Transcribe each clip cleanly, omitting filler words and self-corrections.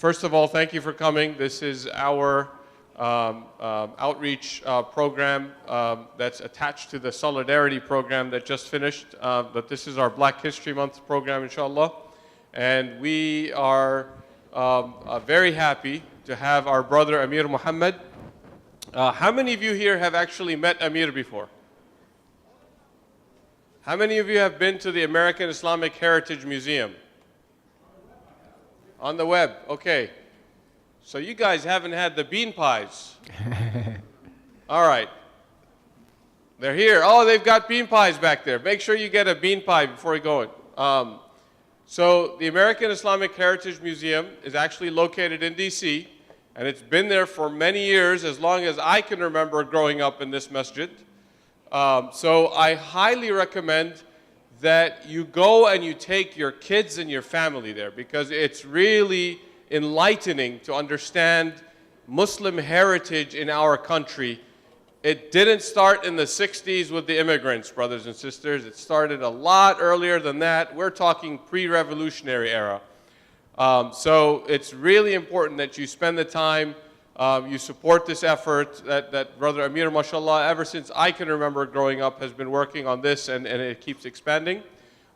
First of all, thank you for coming. This is our outreach program that's attached to the Solidarity program that just finished. But this is our Black History Month program, inshallah. And we are very happy to have our brother Amir Muhammad. How many of you here have actually met Amir before? How many of you have been to the American Islamic Heritage Museum? On the web, okay. So you guys haven't had the bean pies. All right. They're here. Oh, they've got bean pies back there. Make sure you get a bean pie before you go in. So the American Islamic Heritage Museum is actually located in DC, and it's been there for many years, as long as I can remember growing up in this masjid. So I highly recommend that you go and you take your kids and your family there, because it's really enlightening to understand Muslim heritage in our country. It didn't start in the 60s with the immigrants, brothers and sisters. It started a lot earlier than that. We're talking pre-revolutionary era. So it's really important that you spend the time, you support this effort that Brother Amir, mashallah, ever since I can remember growing up, has been working on this, and it keeps expanding.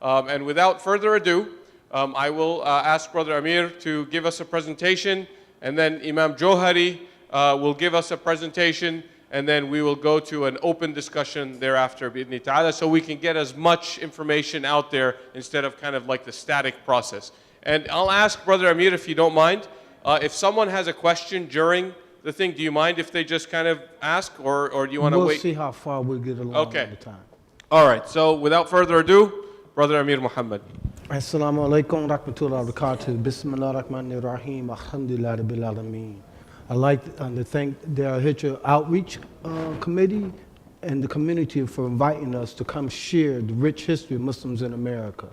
And without further ado, I will ask Brother Amir to give us a presentation, and then Imam Johari will give us a presentation, and then we will go to an open discussion thereafter, bi'idhni ta'ala, so we can get as much information out there instead of kind of like the static process. And I'll ask Brother Amir, if you don't mind, if someone has a question during the thing, do you mind if they just kind of ask, or do you want to wait? We'll see how far we'll get along okay. at the time. All right, so without further ado, Brother Amir Muhammad. Assalamu alaikum wa rahmatullahi wa barakatuh. Bismillah ar-Rahman ar-Rahim. Alhamdulillah rabbil alameen. I'd like to thank the Al-Hijrah Outreach Committee and the community for inviting us to come share the rich history of Muslims in America.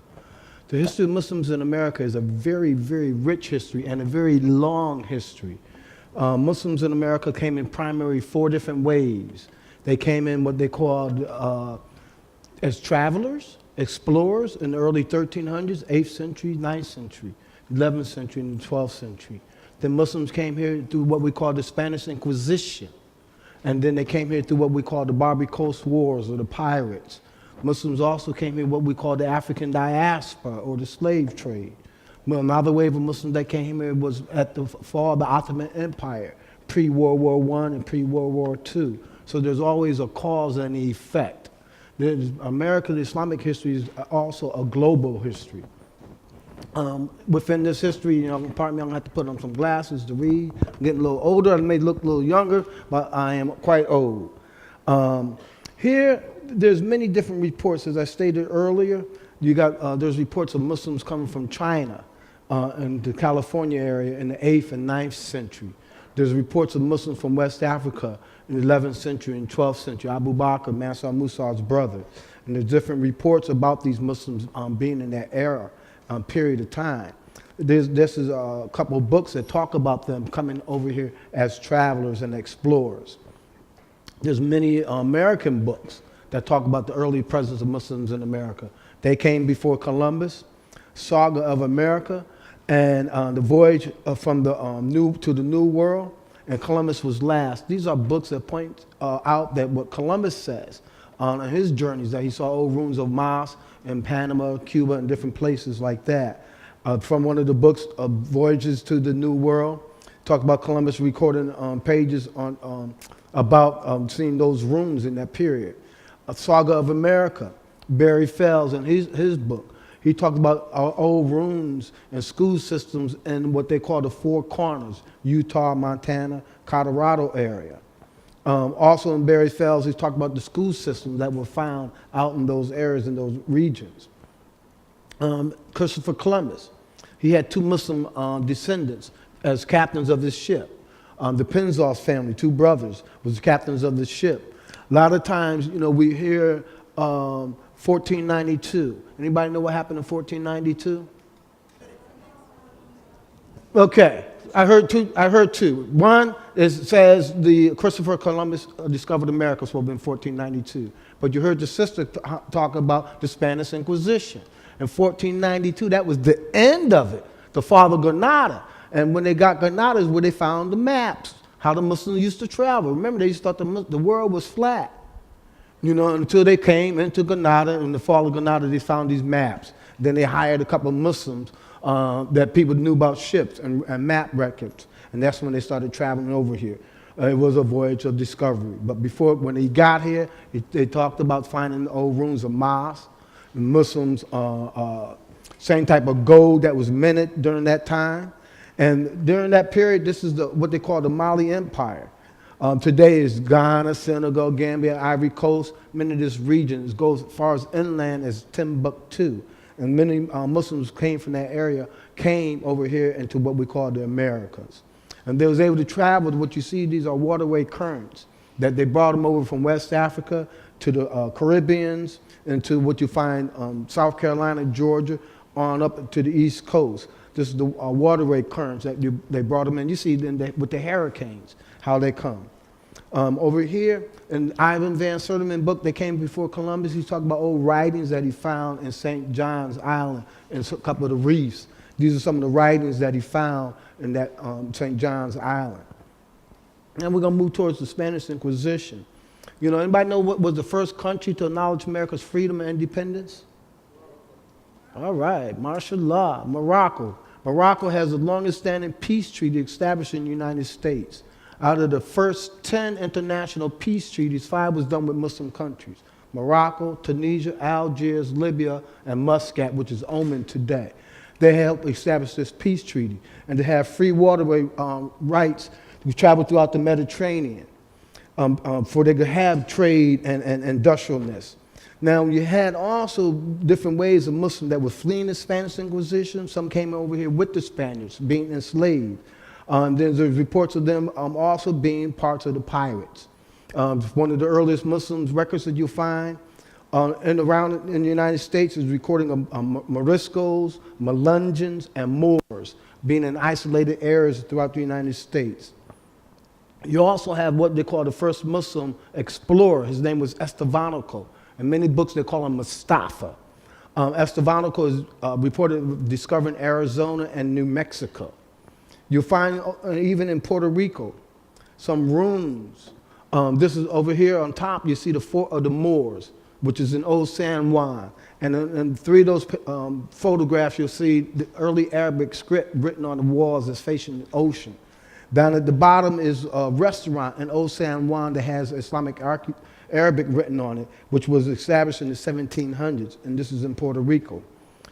The history of Muslims in America is a very, very rich history and a very long history. Muslims in America came in primarily 4 different ways. They came in what they called as travelers, explorers in the early 1300s, 8th century, 9th century, 11th century, and the 12th century. Then Muslims came here through what we call the Spanish Inquisition. And then they came here through what we call the Barbary Coast Wars, or the pirates. Muslims also came here what we call the African diaspora, or the slave trade. Another wave of Muslims that came here was at the fall of the Ottoman Empire, pre-World War I and pre-World War II. So there's always a cause and an effect. American Islamic history is also a global history. Within this history, you know, pardon me, I'm gonna have to put on some glasses to read. I'm getting a little older. I may look a little younger, but I am quite old. Here, there's many different reports. As I stated earlier, you got there's reports of Muslims coming from China and the California area in the 8th and 9th century. There's reports of Muslims from West Africa in the 11th century and 12th century, Abu Bakr, Mansa Musa's brother. And there's different reports about these Muslims being in that era, period of time. This is a couple of books that talk about them coming over here as travelers and explorers. There's many American books that talk about the early presence of Muslims in America. They came before Columbus, Saga of America, and the voyage from the New to the New World, and Columbus was last. These are books that point out that what Columbus says on his journeys, that he saw old ruins of mosques in Panama, Cuba, and different places like that. From one of the books, Voyages to the New World, talked about Columbus recording pages on about seeing those ruins in that period. A Saga of America, Barry Fells in his book, he talked about our old ruins and school systems in what they call the Four Corners, Utah, Montana, Colorado area. Also in Barry Fells, he talked about the school systems that were found out in those areas, in those regions. Christopher Columbus, he had 2 Muslim descendants as captains of his ship. The Penzos family, 2 brothers, was captains of the ship. A lot of times, you know, we hear 1492. Anybody know what happened in 1492? Okay, I heard two. One says the Christopher Columbus discovered America, so in 1492. But you heard the sister talk about the Spanish Inquisition. In 1492, that was the end of it. The Father Granada And when they got Granada is where they found the maps, how the Muslims used to travel. Remember, they used to thought the world was flat. Until they came into Granada, in the fall of Granada, they found these maps. Then they hired a couple of Muslims that people knew about ships and map records. And that's when they started traveling over here. It was a voyage of discovery. But when they got here, they talked about finding the old ruins of mosques. The Muslims, same type of gold that was minted during that time. And during that period, this is what they call the Mali Empire. Today is Ghana, Senegal, Gambia, Ivory Coast. Many of this region goes as far as inland as Timbuktu. And many Muslims came from that area, came over here into what we call the Americas. And they was able to travel. What you see, these are waterway currents that they brought them over from West Africa to the Caribbeans and to what you find South Carolina, Georgia, on up to the East Coast. This is the waterway currents that they brought them in. You see then with the hurricanes, how they come. Over here, in Ivan Van Sertima's book, They Came Before Columbus, he's talking about old writings that he found in St. John's Island and a couple of the reefs. These are some of the writings that he found in that St. John's Island. And we're going to move towards the Spanish Inquisition. Anybody know what was the first country to acknowledge America's freedom and independence? All right, martial law, Morocco. Morocco has the longest standing peace treaty established in the United States. Out of the first 10 international peace treaties, 5 was done with Muslim countries. Morocco, Tunisia, Algiers, Libya, and Muscat, which is Oman today. They helped establish this peace treaty and to have free waterway rights to travel throughout the Mediterranean for they could have trade and industrialness. Now, you had also different ways of Muslims that were fleeing the Spanish Inquisition. Some came over here with the Spaniards, being enslaved. There's reports of them also being parts of the pirates. One of the earliest Muslim records that you'll find around in the United States is recording of Moriscos, Melungeons, and Moors being in isolated areas throughout the United States. You also have what they call the first Muslim explorer. His name was Estevanico. In many books, they call him Mustafa. Estevanico is reported discovering Arizona and New Mexico. You'll find even in Puerto Rico some ruins. This is over here on top. You see the Fort of the Moors, which is in Old San Juan. And in 3 of those photographs, you'll see the early Arabic script written on the walls that's facing the ocean. Down at the bottom is a restaurant in Old San Juan that has Islamic Arabic written on it, which was established in the 1700s, and this is in Puerto Rico.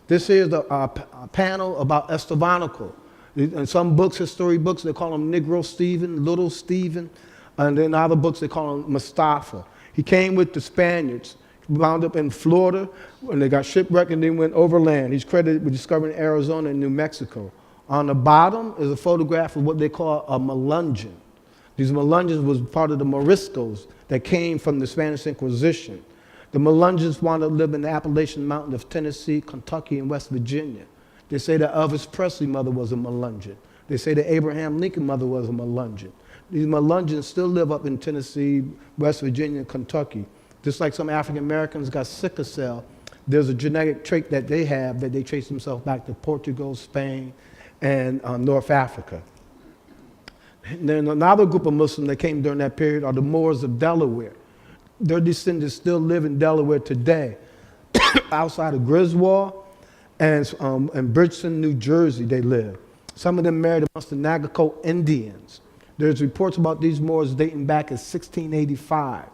This here is a panel about Estevanico. In some books, history books, they call him Negro Stephen, Little Stephen, and then other books they call him Mustafa. He came with the Spaniards, wound up in Florida, when they got shipwrecked and then went overland. He's credited with discovering Arizona and New Mexico. On the bottom is a photograph of what they call a Melungeon. These Melungeons was part of the Moriscos that came from the Spanish Inquisition. The Melungeons wound up living in the Appalachian Mountains of Tennessee, Kentucky, and West Virginia. They say that Elvis Presley's mother was a Melungeon. They say that Abraham Lincoln's mother was a Melungeon. These Melungeons still live up in Tennessee, West Virginia, and Kentucky. Just like some African Americans got sickle cell, there's a genetic trait that they have that they trace themselves back to Portugal, Spain, and North Africa. And then another group of Muslims that came during that period are the Moors of Delaware. Their descendants still live in Delaware today. Outside of Griswold and Bridgeton, New Jersey, they live. Some of them married amongst the Nagaco Indians. There's reports about these Moors dating back as 1685.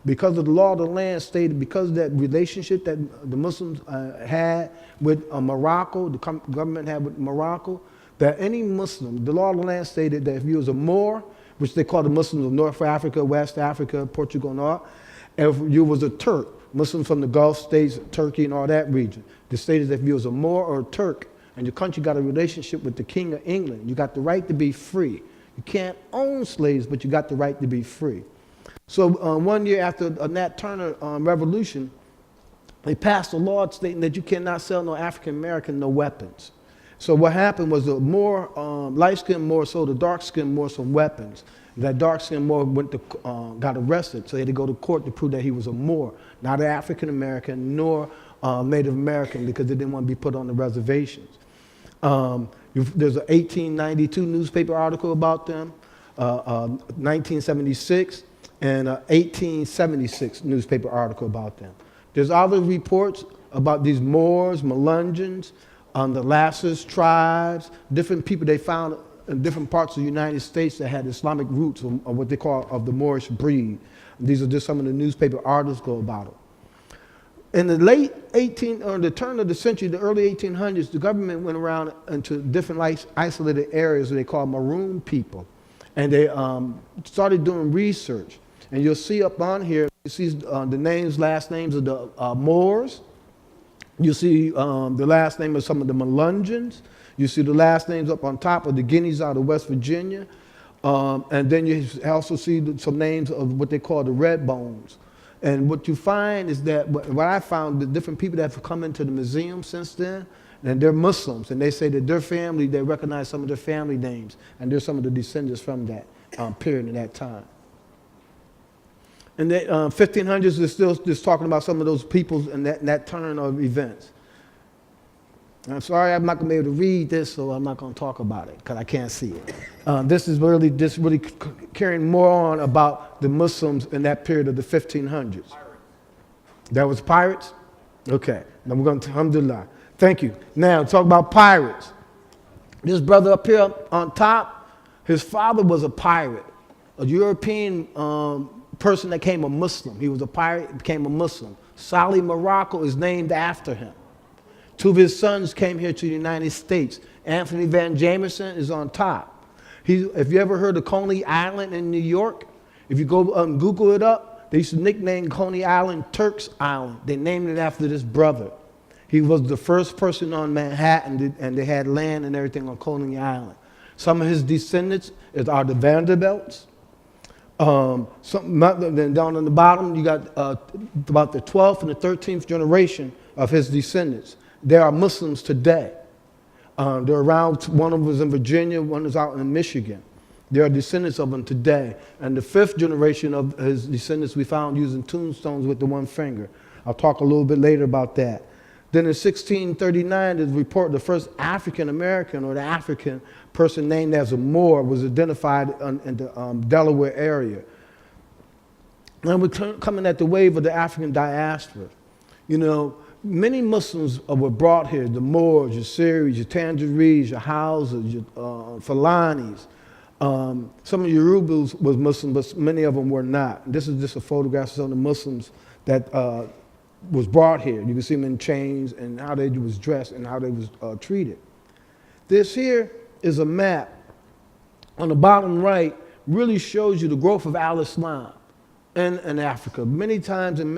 Because of the law of the land stated, because of that relationship that the Muslims had with Morocco, the government had with Morocco, that any Muslim, the law of the land stated that if you was a Moor, which they call the Muslims of North Africa, West Africa, Portugal, and all, if you was a Turk, Muslims from the Gulf states, Turkey, and all that region, they stated that if you was a Moor or a Turk, and your country got a relationship with the King of England, you got the right to be free. You can't own slaves, but you got the right to be free. So 1 year after the Nat Turner revolution, they passed a law stating that you cannot sell no African American no weapons. So what happened was the more light-skinned Moor sold the dark-skinned Moor some weapons. That dark-skinned Moor got arrested, so he had to go to court to prove that he was a Moor, not an African American nor Native American, because they didn't want to be put on the reservations. There's an 1892 newspaper article about them, 1976, and an 1876 newspaper article about them. There's other reports about these Moors, Melungeons, the Lasses tribes, different people they found in different parts of the United States that had Islamic roots, or what they call of the Moorish breed. These are just some of the newspaper articles about it. In the the turn of the century, the early 1800s, the government went around into different isolated areas that they call maroon people. And they started doing research. And you'll see up on here, you see the names, last names of the Moors. You see the last name of some of the Melungeons. You see the last names up on top of the Guineas out of West Virginia. And then you also see some names of what they call the Red Bones. And what you find is that, what I found, the different people that have come into the museum since then, and they're Muslims, and they say that their family, they recognize some of their family names, and they're some of the descendants from that period in that time. And the 1500s is still just talking about some of those peoples and that turn of events. I'm sorry, I'm not going to be able to read this, so I'm not going to talk about it because I can't see it. This is really carrying more on about the Muslims in that period of the 1500s. Pirates. That was pirates? Okay. Now we're going to, alhamdulillah. Thank you. Now, talk about pirates. This brother up here on top, his father was a pirate, a European person that became a Muslim. He was a pirate, became a Muslim. Salih Morocco is named after him. Two of his sons came here to the United States. Anthony Van Jameson is on top. If you ever heard of Coney Island in New York, if you go Google it up, they used to nickname Coney Island Turk's Island. They named it after this brother. He was the first person on Manhattan, and they had land and everything on Coney Island. Some of his descendants are the Vanderbilts. Then down on the bottom, you got about the 12th and the 13th generation of his descendants. They are Muslims today. They're around, one of them was in Virginia, one is out in Michigan. There are descendants of them today. And the 5th generation of his descendants we found using tombstones with the one finger. I'll talk a little bit later about that. Then in 1639, there's a report the first African American or the African person named as a Moor was identified in the Delaware area. And we're coming at the wave of the African diaspora. You know, many Muslims were brought here, the Moors, your Syrians, your Tangerines, your Hausas, your Fulanis. Some of your Yorubas was Muslim, but many of them were not. This is just a photograph of some of the Muslims that was brought here. You can see them in chains and how they was dressed and how they was treated. This here is a map on the bottom right, really shows you the growth of Al-Islam in Africa. Many times in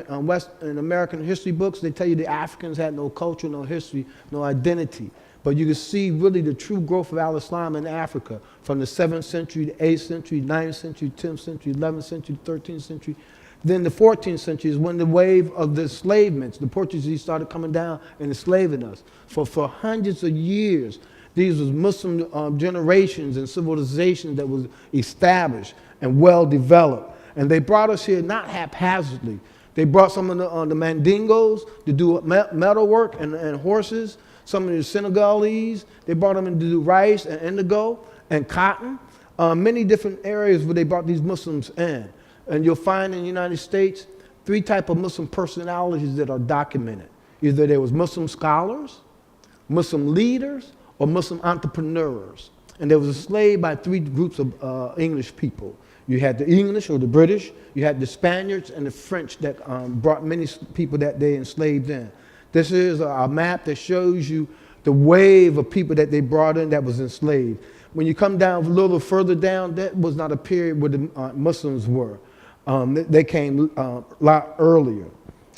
American history books, they tell you the Africans had no culture, no history, no identity. But you can see really the true growth of Al-Islam in Africa from the 7th century, the 8th century, 9th century, 10th century, 11th century, 13th century. Then the 14th century is when the wave of the enslavement, the Portuguese started coming down and enslaving us. For hundreds of years, these was Muslim generations and civilizations that was established and well developed. And they brought us here not haphazardly. They brought some of the Mandingos to do metal work and horses. Some of the Senegalese, they brought them in to do rice and indigo and cotton. Many different areas where they brought these Muslims in. And you'll find in the United States 3 types of Muslim personalities that are documented. Either there was Muslim scholars, Muslim leaders, or Muslim entrepreneurs. And there was a slave by 3 groups of English people. You had the English or the British, you had the Spaniards and the French that brought many people that they enslaved in. This is a map that shows you the wave of people that they brought in that was enslaved. When you come down a little further down, that was not a period where the Muslims were. They came a lot earlier.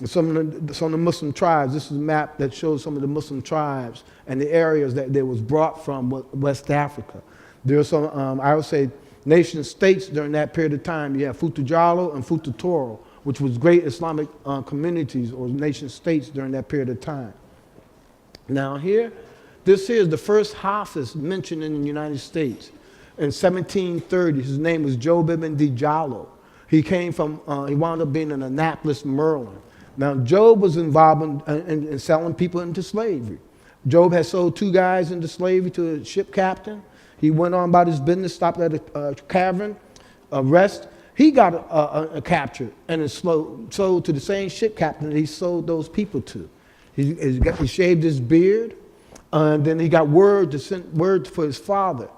Some of the Muslim tribes, this is a map that shows some of the Muslim tribes and the areas that they was brought from West Africa. There are some, I would say, nation states during that period of time. You have Futu-Jalo and Futu-Toro, which was great Islamic communities or nation states during that period of time. Now this here is the first Hafiz mentioned in the United States. In 1730, his name was Job ibn Dijallo. He came from, he wound up being in Annapolis, Maryland. Now Job was involved in selling people into slavery. Job had sold 2 guys into slavery to a ship captain. He went on about his business, stopped at a cavern, rest. He got captured and is sold to the same ship captain that he sold those people to. He shaved his beard, and then he got word for his father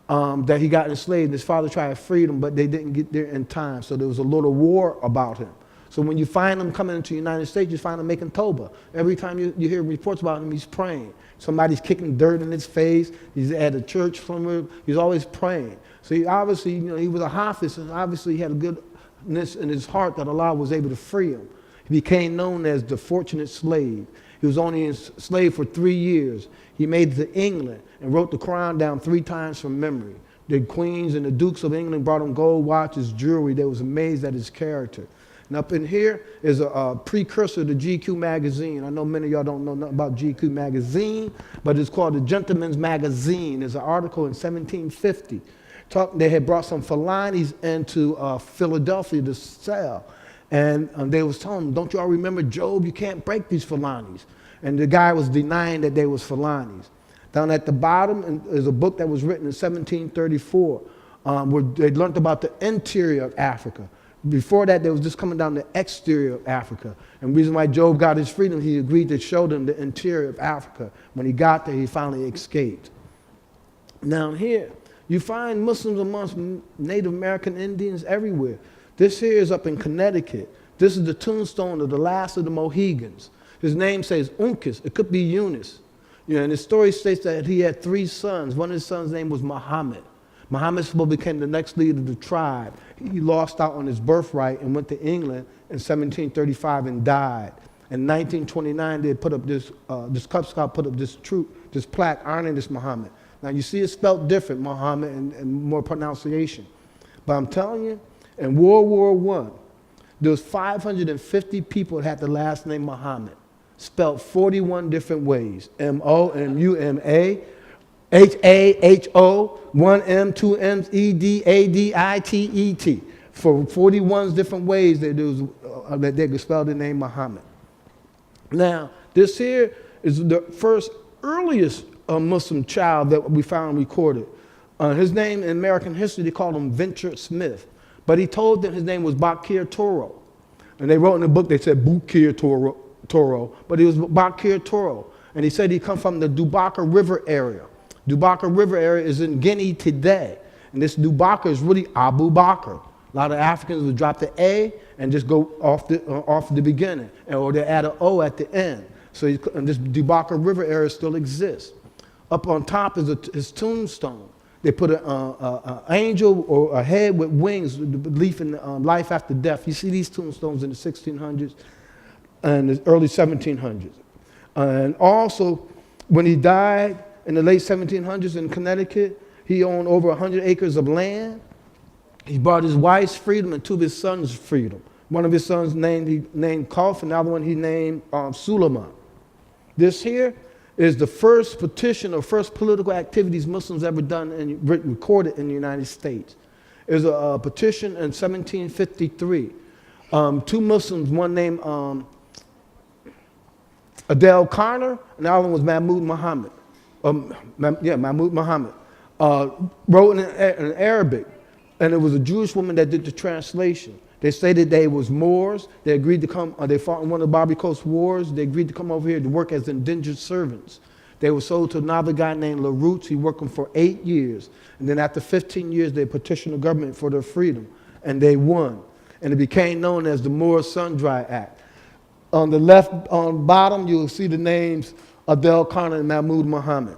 that he got enslaved. His father tried to free him, but they didn't get there in time. So there was a little war about him. So when you find him coming into the United States, you find him making Toba. Every time you hear reports about him, he's praying. Somebody's kicking dirt in his face. He's at a church somewhere. He's always praying. So he obviously, he was a Hafiz, and obviously he had a goodness in his heart that Allah was able to free him. He became known as the fortunate slave. He was only enslaved for 3 years. He made it to England and wrote the Quran down 3 times from memory. The queens and the dukes of England brought him gold watches, jewelry. They was amazed at his character. And up in here is a precursor to GQ magazine. I know many of y'all don't know nothing about GQ magazine, but it's called the Gentleman's Magazine. There's an article in 1750. They had brought some Falanis into Philadelphia to sell. And they was telling him, don't you all remember Job? You can't break these Falanis. And the guy was denying that they was Falanis. Down at the bottom is a book that was written in 1734 where they learned about the interior of Africa. Before that, they was just coming down the exterior of Africa. And the reason why Job got his freedom, he agreed to show them the interior of Africa. When he got there, he finally escaped. Now here, you find Muslims amongst Native American Indians everywhere. This here is up in Connecticut. This is the tombstone of the last of the Mohegans. His name says Uncas. It could be Eunice. And the story states that he had 3 sons. One of his sons' name was Muhammad. Muhammad became the next leader of the tribe. He lost out on his birthright and went to England in 1735 and died. In 1929, they put up this Cub Scout put up this plaque honoring this Muhammad. Now you see it's spelled different, Muhammad, and more pronunciation. But I'm telling you, in World War I, there was 550 people that had the last name Muhammad, spelled 41 different ways. M-O-M-U-M-A, H-A-H-O, 1 M, 2 M's, E-D-A-D-I-T-E-T. For 41 different ways that they could spell the name Muhammad. Now, this here is the first earliest Muslim child that we found recorded. His name in American history, they called him Venture Smith. But he told them his name was Bakir Toro. And they wrote in the book, they said Bukir Toro, but it was Bakir Toro. And he said he come from the Dubaka River area. Dubaka River area is in Guinea today. And this Dubaka is really Abu Bakr. A lot of Africans would drop the A and just go off the beginning, or they add an O at the end. So and this Dubaka River area still exists. Up on top is his tombstone. They put an angel or a head with wings, with the belief in life after death. You see these tombstones in the 1600s and the early 1700s. And also, when he died in the late 1700s in Connecticut, he owned over 100 acres of land. He brought his wife's freedom and 2 of his sons' freedom. One of his sons he named Khalf, and the other one he named Suleiman. This here is the first petition or first political activities Muslims ever done and recorded in the United States. It was a petition in 1753. 2 Muslims, one named Adele Carter, and the other one was Mahmoud Muhammad. Mahmoud Muhammad. Wrote in Arabic, and it was a Jewish woman that did the translation. They stated they was Moors. They agreed to come, they fought in one of the Barbary Coast Wars. They agreed to come over here to work as indentured servants. They were sold to another guy named LaRoots. He worked them for 8 years. And then after 15 years, they petitioned the government for their freedom. And they won. And it became known as the Moors Sundry Act. On the left, on bottom, you'll see the names Adel Khan and Mahmoud Muhammad.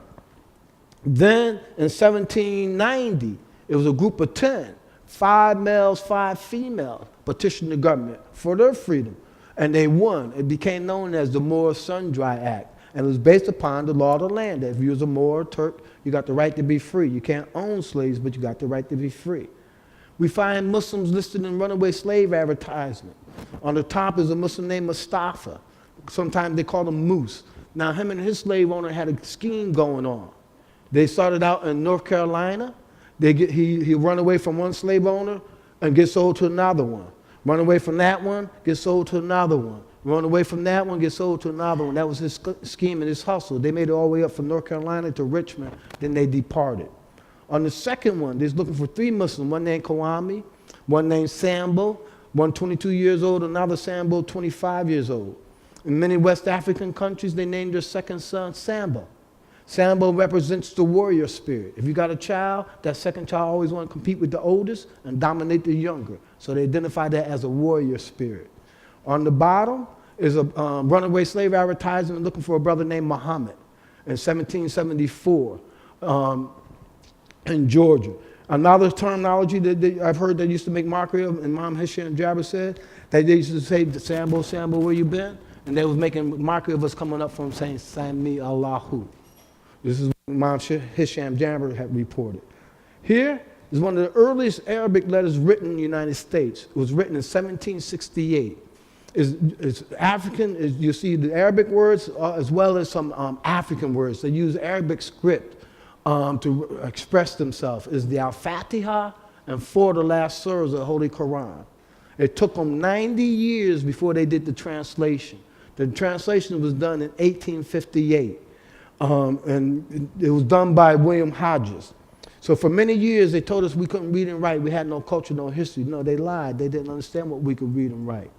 Then in 1790, it was a group of 10. 5 males, 5 females petitioned the government for their freedom, and they won. It became known as the Moor Sundry Act, and it was based upon the law of the land. That if you was a Moor or Turk, you got the right to be free. You can't own slaves, but you got the right to be free. We find Muslims listed in runaway slave advertisement. On the top is a Muslim named Mustafa. Sometimes they call him Moose. Now, him and his slave owner had a scheme going on. They started out in North Carolina. He run away from one slave owner and get sold to another one. Run away from that one, get sold to another one. Run away from that one, get sold to another one. That was his scheme and his hustle. They made it all the way up from North Carolina to Richmond. Then they departed. On the second one, they're looking for 3 Muslims. One named Kawami, one named Sambo, one 22 years old, another Sambo, 25 years old. In many West African countries, they named their second son Sambo. Sambo represents the warrior spirit. If you got a child, that second child always want to compete with the oldest and dominate the younger. So they identify that as a warrior spirit. On the bottom is a runaway slave advertisement looking for a brother named Muhammad in 1774 in Georgia. Another terminology that I've heard they used to make mockery of, and Imam Hisham Jabir said, that they used to say, Sambo, Sambo, where you been? And they was making mockery of us coming up from saying, Sami Allahu. This is what Imam Hisham Jabir had reported. Here is one of the earliest Arabic letters written in the United States. It was written in 1768. It's African, you see the Arabic words as well as some African words. They use Arabic script to express themselves. Is the Al-Fatiha and 4 of the last surahs of the Holy Quran. It took them 90 years before they did the translation. The translation was done in 1858. And it was done by William Hodges. So for many years, they told us we couldn't read and write. We had no culture, no history. No, they lied. They didn't understand what we could read and write.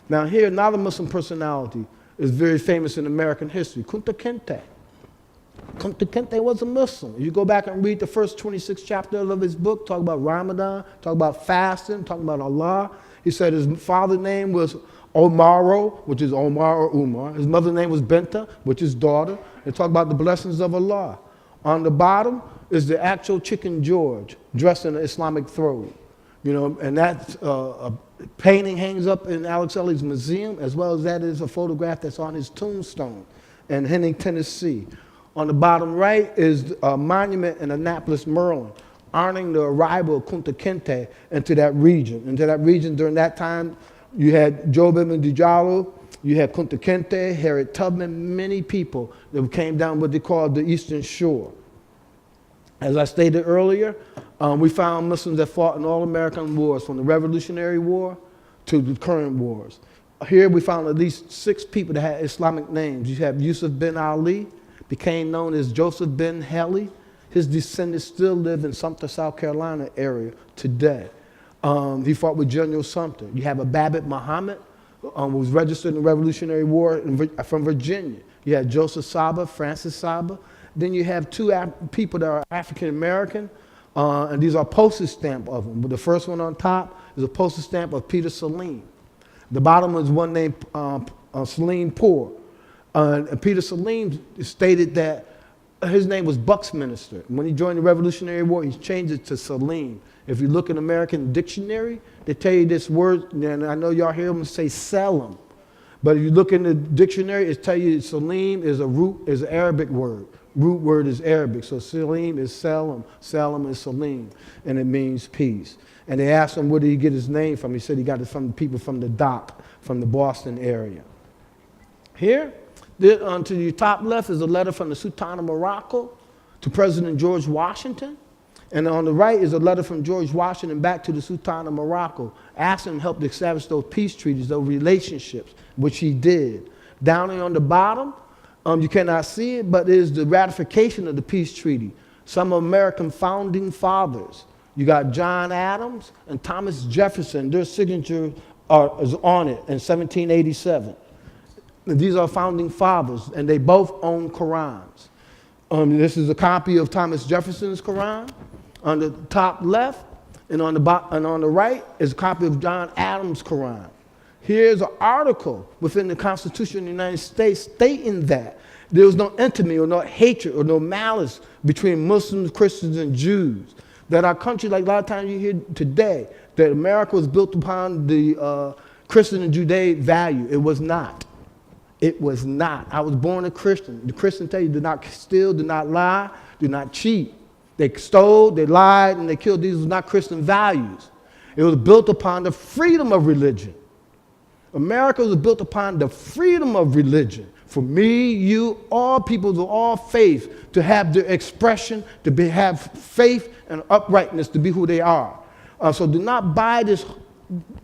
Now here, another Muslim personality is very famous in American history, Kunta Kinte. Kunta Kinte was a Muslim. You go back and read the first 26 chapters of his book, talk about Ramadan, talk about fasting, talk about Allah. He said his father's name was Omaro, which is Omar or Umar. His mother's name was Benta, which is daughter. They talk about the blessings of Allah. On the bottom is the actual Chicken George dressed in an Islamic robe. You know, and that a painting hangs up in Alex Ellie's museum, as well as that is a photograph that's on his tombstone in Henning, Tennessee. On the bottom right is a monument in Annapolis, Maryland, honoring the arrival of Kunta Kinte into that region. Into that region during that time, you had Job ibn Dijallo, you had Kunta Kinte, Harriet Tubman, many people that came down what they called the Eastern Shore. As I stated earlier, we found Muslims that fought in all American wars, from the Revolutionary War to the current wars. Here we found at least 6 people that had Islamic names. You have Yusuf bin Ali, became known as Joseph bin Heli. His descendants still live in Sumter, South Carolina area today. He fought with General Sumter. You have a Babbitt Muhammad, who was registered in the Revolutionary War from Virginia. You had Joseph Saba, Francis Saba. Then you have 2 people that are African American, and these are postage stamp of them. But the first one on top is a postage stamp of Peter Salim. The bottom is one named Salim Poor. And Peter Salim stated that his name was Bucksminster. When he joined the Revolutionary War, he changed it to Salim. If you look in American dictionary, they tell you this word, and I know y'all hear them say Selim. But if you look in the dictionary, it tells you Salim is an Arabic word. Root word is Arabic. So Salim is Selim, Selim is Salim, and it means peace. And they asked him where did he get his name from. He said he got it from people from the dock, from the Boston area. Here, to the top left is a letter from the Sultan of Morocco to President George Washington. And on the right is a letter from George Washington back to the Sultan of Morocco, asking him to help to establish those peace treaties, those relationships, which he did. Down on the bottom, you cannot see it, but it is the ratification of the peace treaty. Some American founding fathers. You got John Adams and Thomas Jefferson. Their signature is on it in 1787. And these are founding fathers, and they both own Qurans. This is a copy of Thomas Jefferson's Quran on the top left, and on the right is a copy of John Adams' Quran. Here's an article within the Constitution of the United States stating that there was no enmity or no hatred or no malice between Muslims, Christians, and Jews. That our country, like a lot of times you hear today, that America was built upon the Christian and Judaic value. It was not. It was not. I was born a Christian. The Christians tell you, do not steal, do not lie, do not cheat. They stole, they lied, and they killed. These were not Christian values. It was built upon the freedom of religion. America was built upon the freedom of religion. For me, you, all peoples of all faith, to have their expression, to have faith and uprightness to be who they are. So do not buy this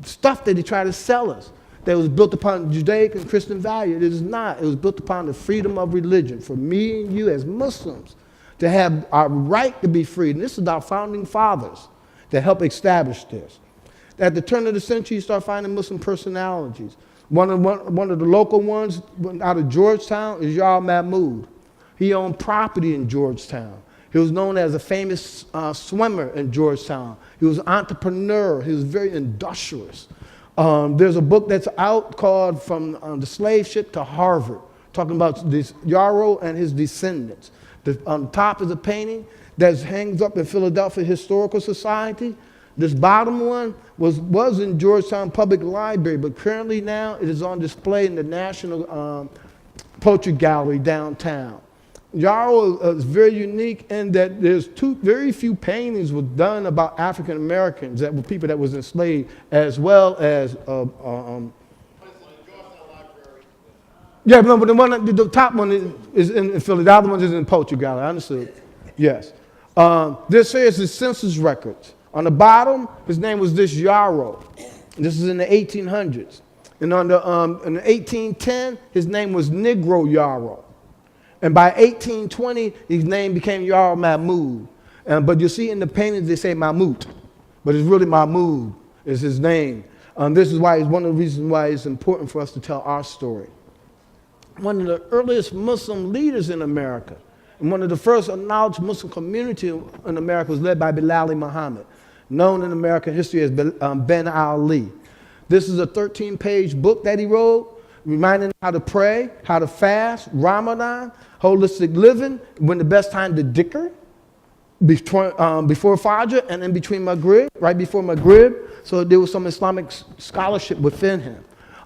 stuff that they try to sell us. that was built upon Judaic and Christian value. It is not. It was built upon the freedom of religion for me and you as Muslims to have our right to be free. And this is our founding fathers that helped establish this. At the turn of the century, you start finding Muslim personalities. One of the local ones out of Georgetown is Yar Mahmoud. He owned property in Georgetown. He was known as a famous swimmer in Georgetown. He was an entrepreneur. He was very industrious. There's a book that's out called From the Slave Ship to Harvard, talking about this Yarrow and his descendants. On top is a painting that hangs up in Philadelphia Historical Society. This bottom one was in Georgetown Public Library, but currently now it is on display in the National Portrait Gallery downtown. Yarrow is very unique in that there's very few paintings were done about African Americans that were people that was enslaved, as well as yeah, no, but the top one is in Philly. The other one is in Portrait Gallery. I understood. Yes. This here is his census records. On the bottom, his name was this Yarrow. This is in the 1800s. And in the 1810, his name was Negro Yarrow. And by 1820, his name became Yar Mahmoud. But you see in the paintings, they say Mahmoud. But it's really Mahmoud is his name. This is why it's one of the reasons why it's important for us to tell our story. One of the earliest Muslim leaders in America, and one of the first acknowledged Muslim community in America was led by Bilal Muhammad, known in American history as Ben Ali. This is a 13-page book that he wrote, reminding how to pray, how to fast, Ramadan, holistic living, when the best time to dhikr, before Fajr, and in between Maghrib, right before Maghrib. So there was some Islamic scholarship within him.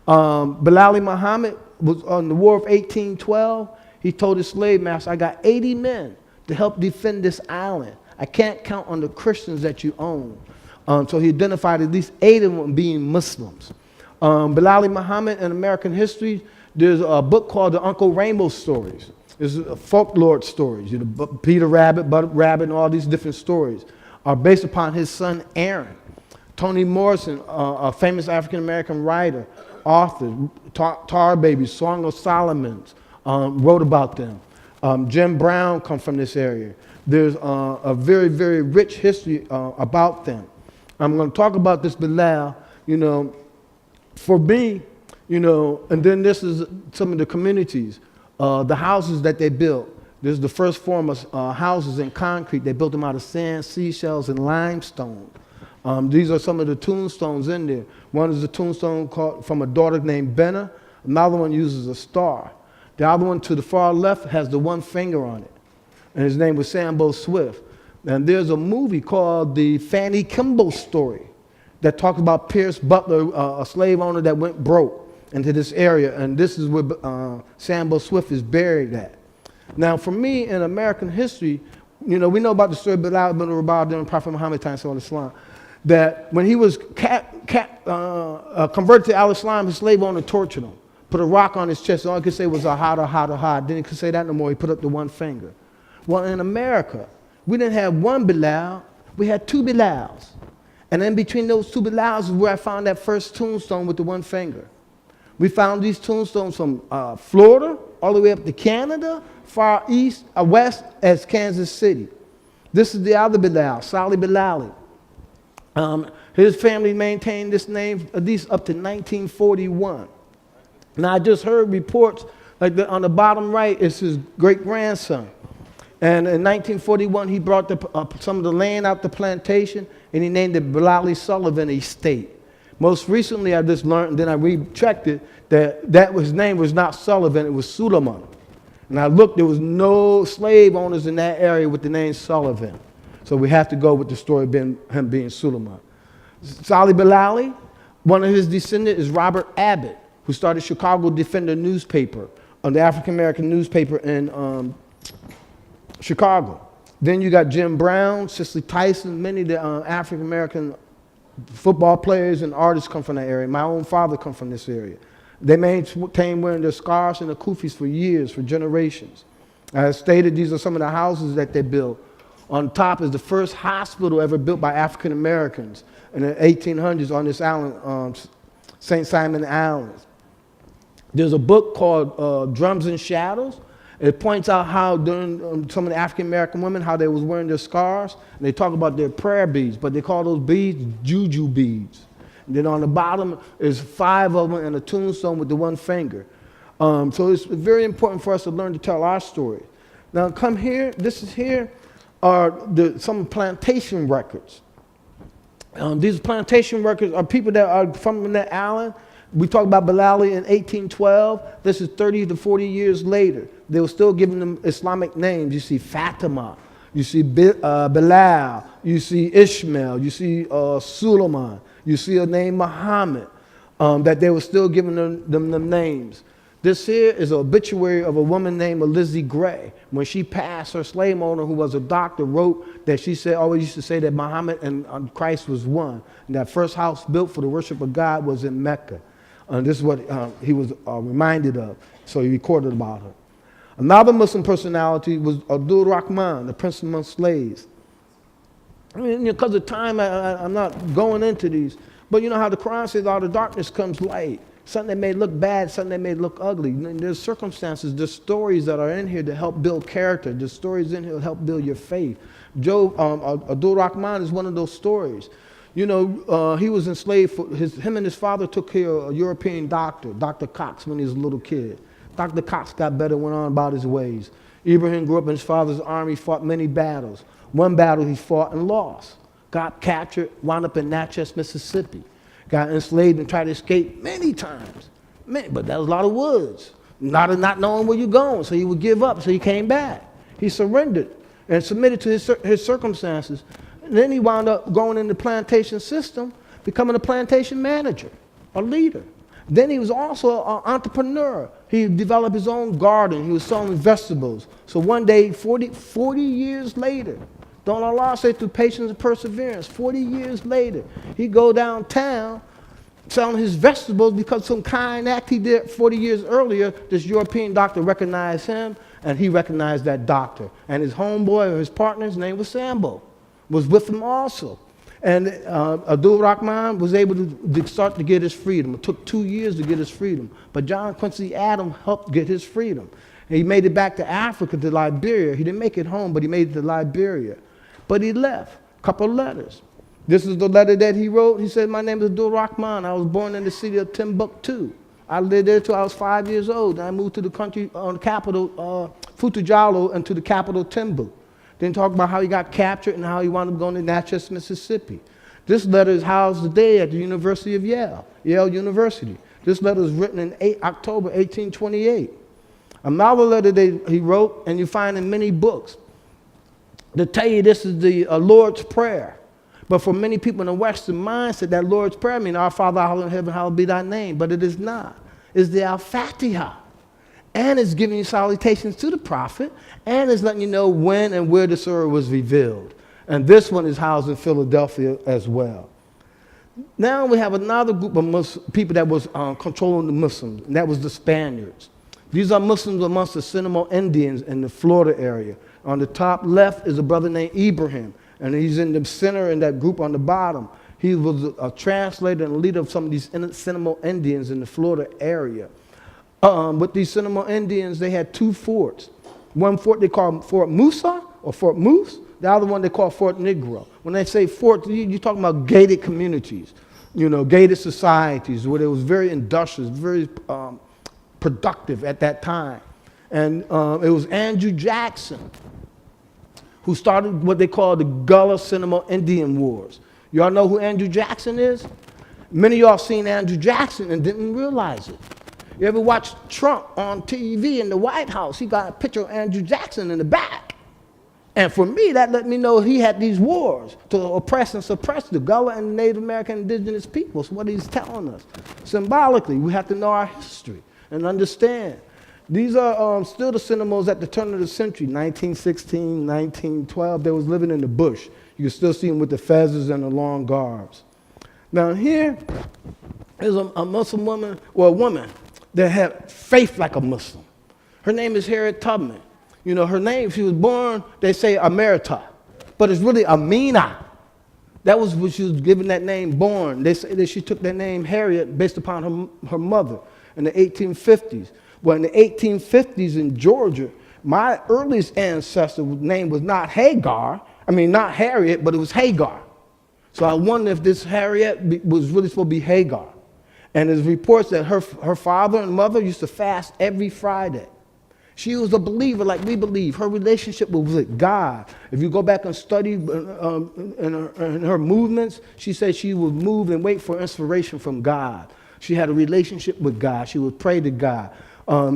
Bilal Muhammad was on the War of 1812. He told his slave master, I got 80 men to help defend this island. I can't count on the Christians that you own. So he identified at least 8 of them being Muslims. Bilal Muhammad in American history, there's a book called The Uncle Rainbow Stories. It's folklore stories. You know, Peter Rabbit, Bud Rabbit, and all these different stories are based upon his son Aaron. Toni Morrison, a famous African-American writer, author, Tar Babies, Song of Solomon, wrote about them. Jim Brown come from this area. There's a very, very rich history about them. I'm going to talk about this Bilal, you know, for me, you know, and then this is some of the communities, the houses that they built. This is the first form of houses in concrete. They built them out of sand, seashells, and limestone. These are some of the tombstones in there. One is a tombstone from a daughter named Benna. Another one uses a star. The other one to the far left has the one finger on it. And his name was Sambo Swift. And there's a movie called The Fanny Kimball Story that talks about Pierce Butler, a slave owner that went broke into this area. And this is where Sambo Swift is buried at. Now, for me, in American history, you know, we know about the story of Bilal ibn Rabah during Prophet Muhammad time, so Islam, that when he was converted to Al-Islam, his slave owner tortured him, put a rock on his chest. All he could say was ahad. Then he could say that no more. He put up the one finger. Well, in America, we didn't have one Bilal. We had 2 Bilals. And in between those 2 Bilals is where I found that first tombstone with the one finger. We found these tombstones from Florida all the way up to Canada, far east, west as Kansas City. This is the other Bilal, Salih Bilali. His family maintained this name at least up to 1941. Now, I just heard reports, like on the bottom right is his great-grandson. And in 1941, he brought some of the land out the plantation, and he named it Bilali Sullivan Estate. Most recently, I just learned, and then I rechecked it, that his name was not Sullivan, it was Suleiman. And I looked, there was no slave owners in that area with the name Sullivan. So we have to go with the story of him being Suleiman. Salih Bilali, one of his descendants is Robert Abbott, who started Chicago Defender newspaper, the African-American newspaper in Chicago. Then you got Jim Brown, Cicely Tyson, many of the African-American football players and artists come from that area. My own father come from this area. They maintained wearing their scarves and their kufis for years, for generations. As stated, these are some of the houses that they built. On top is the first hospital ever built by African Americans in the 1800s on this island, St. Simon Islands. There's a book called Drums and Shadows. It points out how during some of the African American women, how they was wearing their scars, and they talk about their prayer beads, but they call those beads juju beads. And then on the bottom is 5 of them and a tombstone with the 1 finger. So it's very important for us to learn to tell our story. Now come here, here are some plantation records. These plantation records are people that are from that island. We talked about Bilali in 1812. This is 30 to 40 years later. They were still giving them Islamic names. You see Fatima, you see Bilal, you see Ishmael, you see Suleiman, you see a name Muhammad, that they were still giving them names. This here is an obituary of a woman named Lizzie Gray. When she passed, her slave owner, who was a doctor, wrote that she said, always used to say that Muhammad and Christ was one. And that first house built for the worship of God was in Mecca. And this is what he was reminded of. So he recorded about her. Another Muslim personality was Abdul Rahman, the prince among slaves. I mean, because of time, I'm not going into these. But you know how the Quran says, out of darkness comes light. Something that may look bad, something that may look ugly. And there's circumstances, there's stories that are in here to help build character. There's stories in here to help build your faith. Abdul Rahman is one of those stories. You know, he was enslaved. Him and his father took care of a European doctor, Dr. Cox, when he was a little kid. Dr. Cox got better, went on about his ways. Ibrahim grew up in his father's army, fought many battles. One battle he fought and lost. Got captured, wound up in Natchez, Mississippi. Got enslaved and tried to escape many times. But that was a lot of woods. Not knowing where you're going, so he would give up, so he came back. He surrendered and submitted to his circumstances. And then he wound up going in the plantation system, becoming a plantation manager, a leader. Then he was also an entrepreneur. He developed his own garden. He was selling vegetables. So one day, 40 years later, don't Allah say through patience and perseverance, 40 years later, he go downtown selling his vegetables because some kind act he did 40 years earlier, this European doctor recognized him, and he recognized that doctor. And his homeboy or his partner, his name was Sambo, was with him also. And Abdul Rahman was able to start to get his freedom. It took 2 years to get his freedom. But John Quincy Adams helped get his freedom. And he made it back to Africa, to Liberia. He didn't make it home, but he made it to Liberia. But he left a couple of letters. This is the letter that he wrote. He said, my name is Abdul Rahman. I was born in the city of Timbuktu. I lived there till I was 5 years old. And I moved to the country, on the capital, Futajalo, and to the capital, Timbuktu. Then talk about how he got captured and how he wound up going to Natchez, Mississippi. This letter is housed today at the University of Yale University. This letter was written in October 1828. Another letter that he wrote, and you find in many books, to tell you this is the Lord's Prayer. But for many people in the Western mindset, that Lord's Prayer means, our Father, hallowed in heaven, hallowed be thy name. But it is not. It's the Al-Fatiha. And it's giving you salutations to the prophet, and it's letting you know when and where the surah was revealed. And this one is housed in Philadelphia as well. Now we have another group of people that was controlling the Muslims, and that was the Spaniards. These are Muslims amongst the Seminole Indians in the Florida area. On the top left is a brother named Ibrahim, and he's in the center in that group on the bottom. He was a translator and leader of some of these Seminole Indians in the Florida area. With these Seminole Indians, they had 2 forts. One fort they called Fort Musa, or Fort Moose. The other one they call Fort Negro. When they say fort, you're talking about gated communities, you know, gated societies where it was very industrious, very productive at that time. And it was Andrew Jackson who started what they call the Gullah Seminole Indian Wars. Y'all know who Andrew Jackson is? Many of y'all seen Andrew Jackson and didn't realize it. You ever watch Trump on TV in the White House? He got a picture of Andrew Jackson in the back. And for me, that let me know he had these wars to oppress and suppress the Gullah and Native American indigenous peoples. What he's telling us. Symbolically, we have to know our history and understand. These are still the Seminoles at the turn of the century, 1916, 1912. They was living in the bush. You can still see them with the feathers and the long garbs. Now here is a Muslim woman, or a woman, that had faith like a Muslim. Her name is Harriet Tubman. You know, her name, she was born, they say Amerita, but it's really Amina. That was when she was given that name, born. They say that she took that name Harriet based upon her mother in the 1850s. Well, in the 1850s in Georgia, my earliest ancestor's name was not not Harriet, but it was Hagar. So I wonder if this Harriet was really supposed to be Hagar. And there's reports that her father and mother used to fast every Friday. She was a believer like we believe. Her relationship was with God. If you go back and study in her movements, she said she would move and wait for inspiration from God. She had a relationship with God. She would pray to God.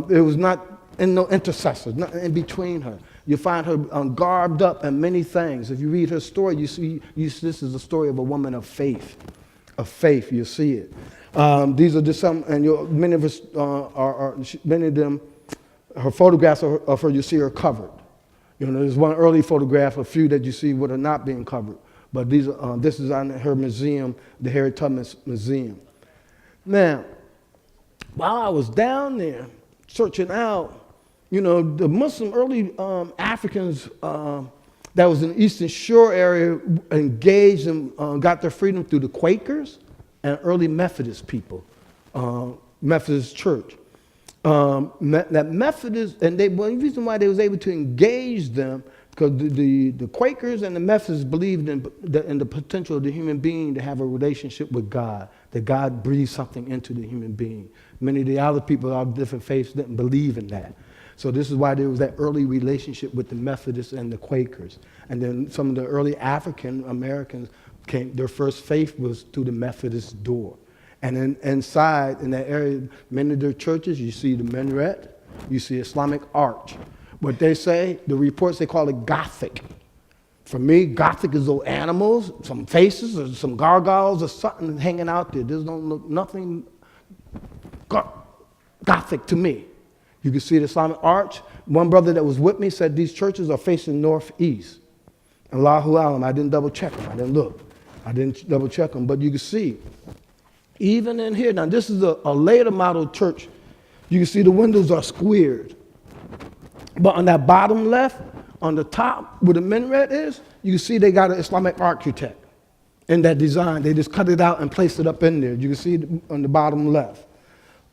There was no intercessors, nothing in between her. You find her garbed up in many things. If you read her story, you see this is a story of a woman of faith. Of faith, you see it. These are just some, and many of them. Her photographs of her, you see her covered. There's one early photograph, a few that you see with her not being covered. But this is on her museum, the Harriet Tubman Museum. Now, while I was down there searching out, the Muslim early Africans that was in the Eastern Shore area engaged and got their freedom through the Quakers and early Methodist people, Methodist Church. That Methodists, and one reason why they was able to engage them, because the Quakers and the Methodists believed in the potential of the human being to have a relationship with God, that God breathed something into the human being. Many of the other people of different faiths didn't believe in that. So this is why there was that early relationship with the Methodists and the Quakers. And then some of the early African Americans their first faith was through the Methodist door. And inside, in that area, many of their churches, you see the minaret, you see Islamic arch. What they say, the reports, they call it Gothic. For me, Gothic is those animals, some faces, or some gargoyles, or something hanging out there. There's nothing Gothic to me. You can see the Islamic arch. One brother that was with me said these churches are facing northeast. Allahu Alam, I didn't double check them, I didn't look. I didn't double check them, but you can see. Even in here, now this is a later model church. You can see the windows are squared. But on that bottom left, on the top where the minaret is, you can see they got an Islamic architect in that design. They just cut it out and placed it up in there. You can see it on the bottom left.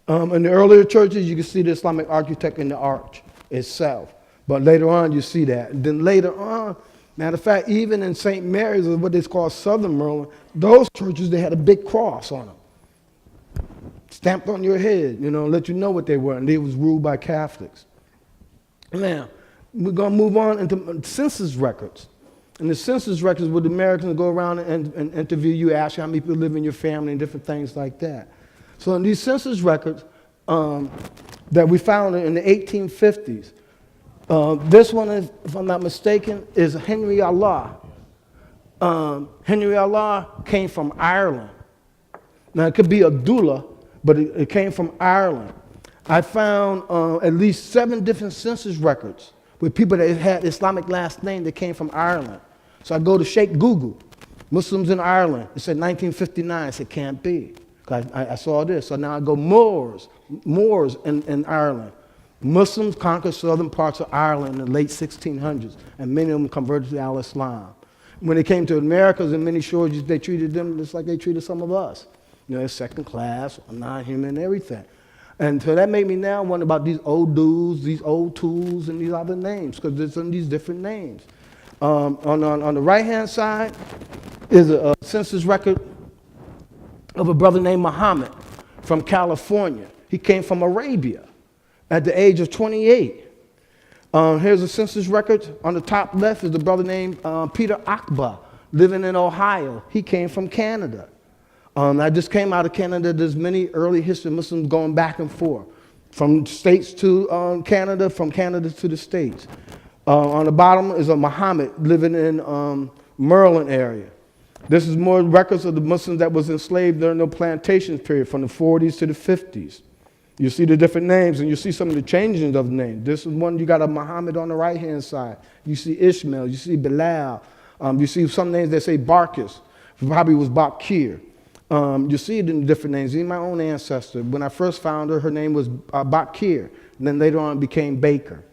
In the earlier churches, you can see the Islamic architect in the arch itself. But later on, you see that. And then later on, matter of fact, even in St. Mary's, or what they call Southern Maryland, those churches, they had a big cross on them. Stamped on your head, let you know what they were. And they was ruled by Catholics. Now, we're going to move on into census records. And the census records where the Americans go around and interview you, ask you how many people live in your family and different things like that. So in these census records that we found in the 1850s, this one, is, if I'm not mistaken, is Henry Allah. Henry Allah came from Ireland. Now, it could be Abdullah, but it came from Ireland. I found at least 7 different census records with people that had Islamic last name that came from Ireland. So I go to Sheikh Google, Muslims in Ireland. It said 1959. I said, can't be. I saw this. So now I go Moors in Ireland. Muslims conquered southern parts of Ireland in the late 1600s, and many of them converted to Al-Islam. When they came to the Americas and many shores, they treated them just like they treated some of us. They're second class, non-human, everything. And so that made me now wonder about these old dudes, these old tools, and these other names, because there's some of these different names. On the right-hand side is a census record of a brother named Muhammad from California. He came from Arabia at the age of 28. Here's a census record. On the top left is a brother named Peter Akbar, living in Ohio. He came from Canada. I just came out of Canada. There's many early history Muslims going back and forth from states to Canada, from Canada to the States. On the bottom is a Muhammad living in Maryland area. This is more records of the Muslims that was enslaved during the plantation period from the 40s to the 50s. You see the different names, and you see some of the changes of the names. This is one, you got a Muhammad on the right-hand side. You see Ishmael, you see Bilal. You see some names that say Barkis, probably was Bakir. You see it in different names. Even my own ancestor, when I first found her, her name was Bakir. And then later on it became Baker.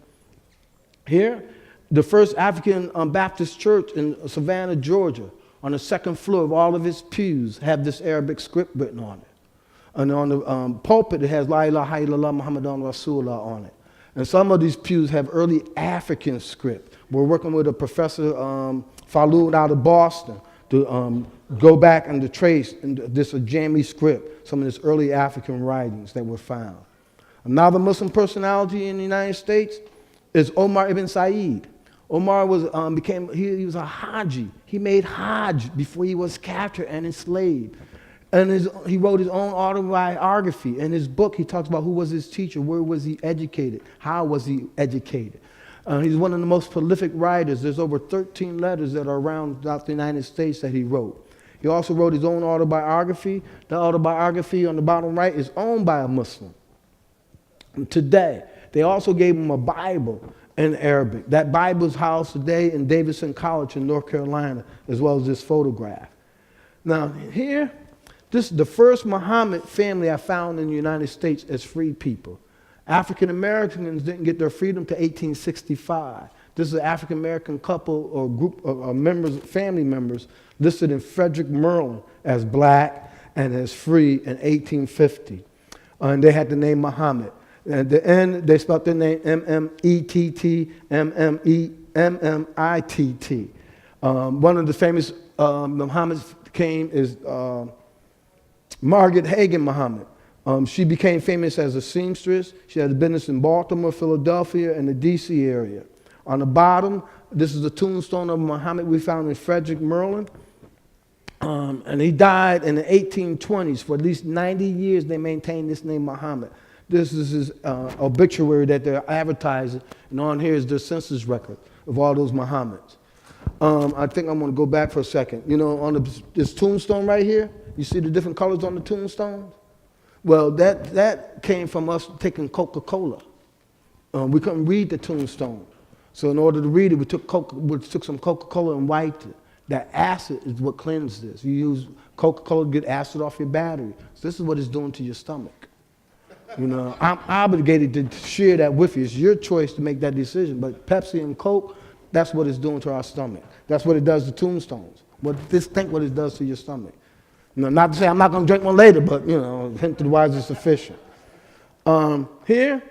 Here, the first African Baptist church in Savannah, Georgia, On the second floor of all of his pews have this Arabic script written on it. And on the pulpit, it has La ilaha illallah Muhammadan Rasulullah on it. And some of these pews have early African script. We're working with a professor, Falud, out of Boston, to go back and to trace this Ajami script, some of this early African writings that were found. Another Muslim personality in the United States is Omar ibn Said. Omar was he was a Haji. He made Hajj before he was captured and enslaved. And he wrote his own autobiography. In his book, he talks about who was his teacher, where was he educated, how was he educated. He's one of the most prolific writers. There's over 13 letters that are around throughout the United States that he wrote. He also wrote his own autobiography. The autobiography on the bottom right is owned by a Muslim. And today, they also gave him a Bible in Arabic. That Bible is housed today in Davidson College in North Carolina, as well as this photograph. Now, here, this is the first Muhammad family I found in the United States as free people. African Americans didn't get their freedom to 1865. This is an African American couple or group of members, family members, listed in Frederick, Maryland as black and as free in 1850. And they had the name Muhammad. At the end, they spelled their name M-M-E-T-T, M-M-E-M-M-I-T-T. One of the famous Muhammads is Margaret Hagan Muhammad. She became famous as a seamstress. She had a business in Baltimore, Philadelphia, and the D.C. area. On the bottom, this is the tombstone of Muhammad we found in Frederick, Maryland. And he died in the 1820s. For at least 90 years, they maintained this name Muhammad. This is his obituary that they're advertising. And on here is the census record of all those Muhammads. I think I'm going to go back for a second. You know, on this tombstone right here, you see the different colors on the tombstones? Well, that came from us taking Coca-Cola. We couldn't read the tombstone. So in order to read it, we took some Coca-Cola and wiped it. That acid is what cleansed this. You use Coca-Cola to get acid off your battery. So this is what it's doing to your stomach. You know, I'm obligated to share that with you. It's your choice to make that decision. But Pepsi and Coke, that's what it's doing to our stomach. That's what it does to tombstones. Think what it does to your stomach. You know, not to say I'm not going to drink one later, but, you know, hint to the wise is sufficient. Here,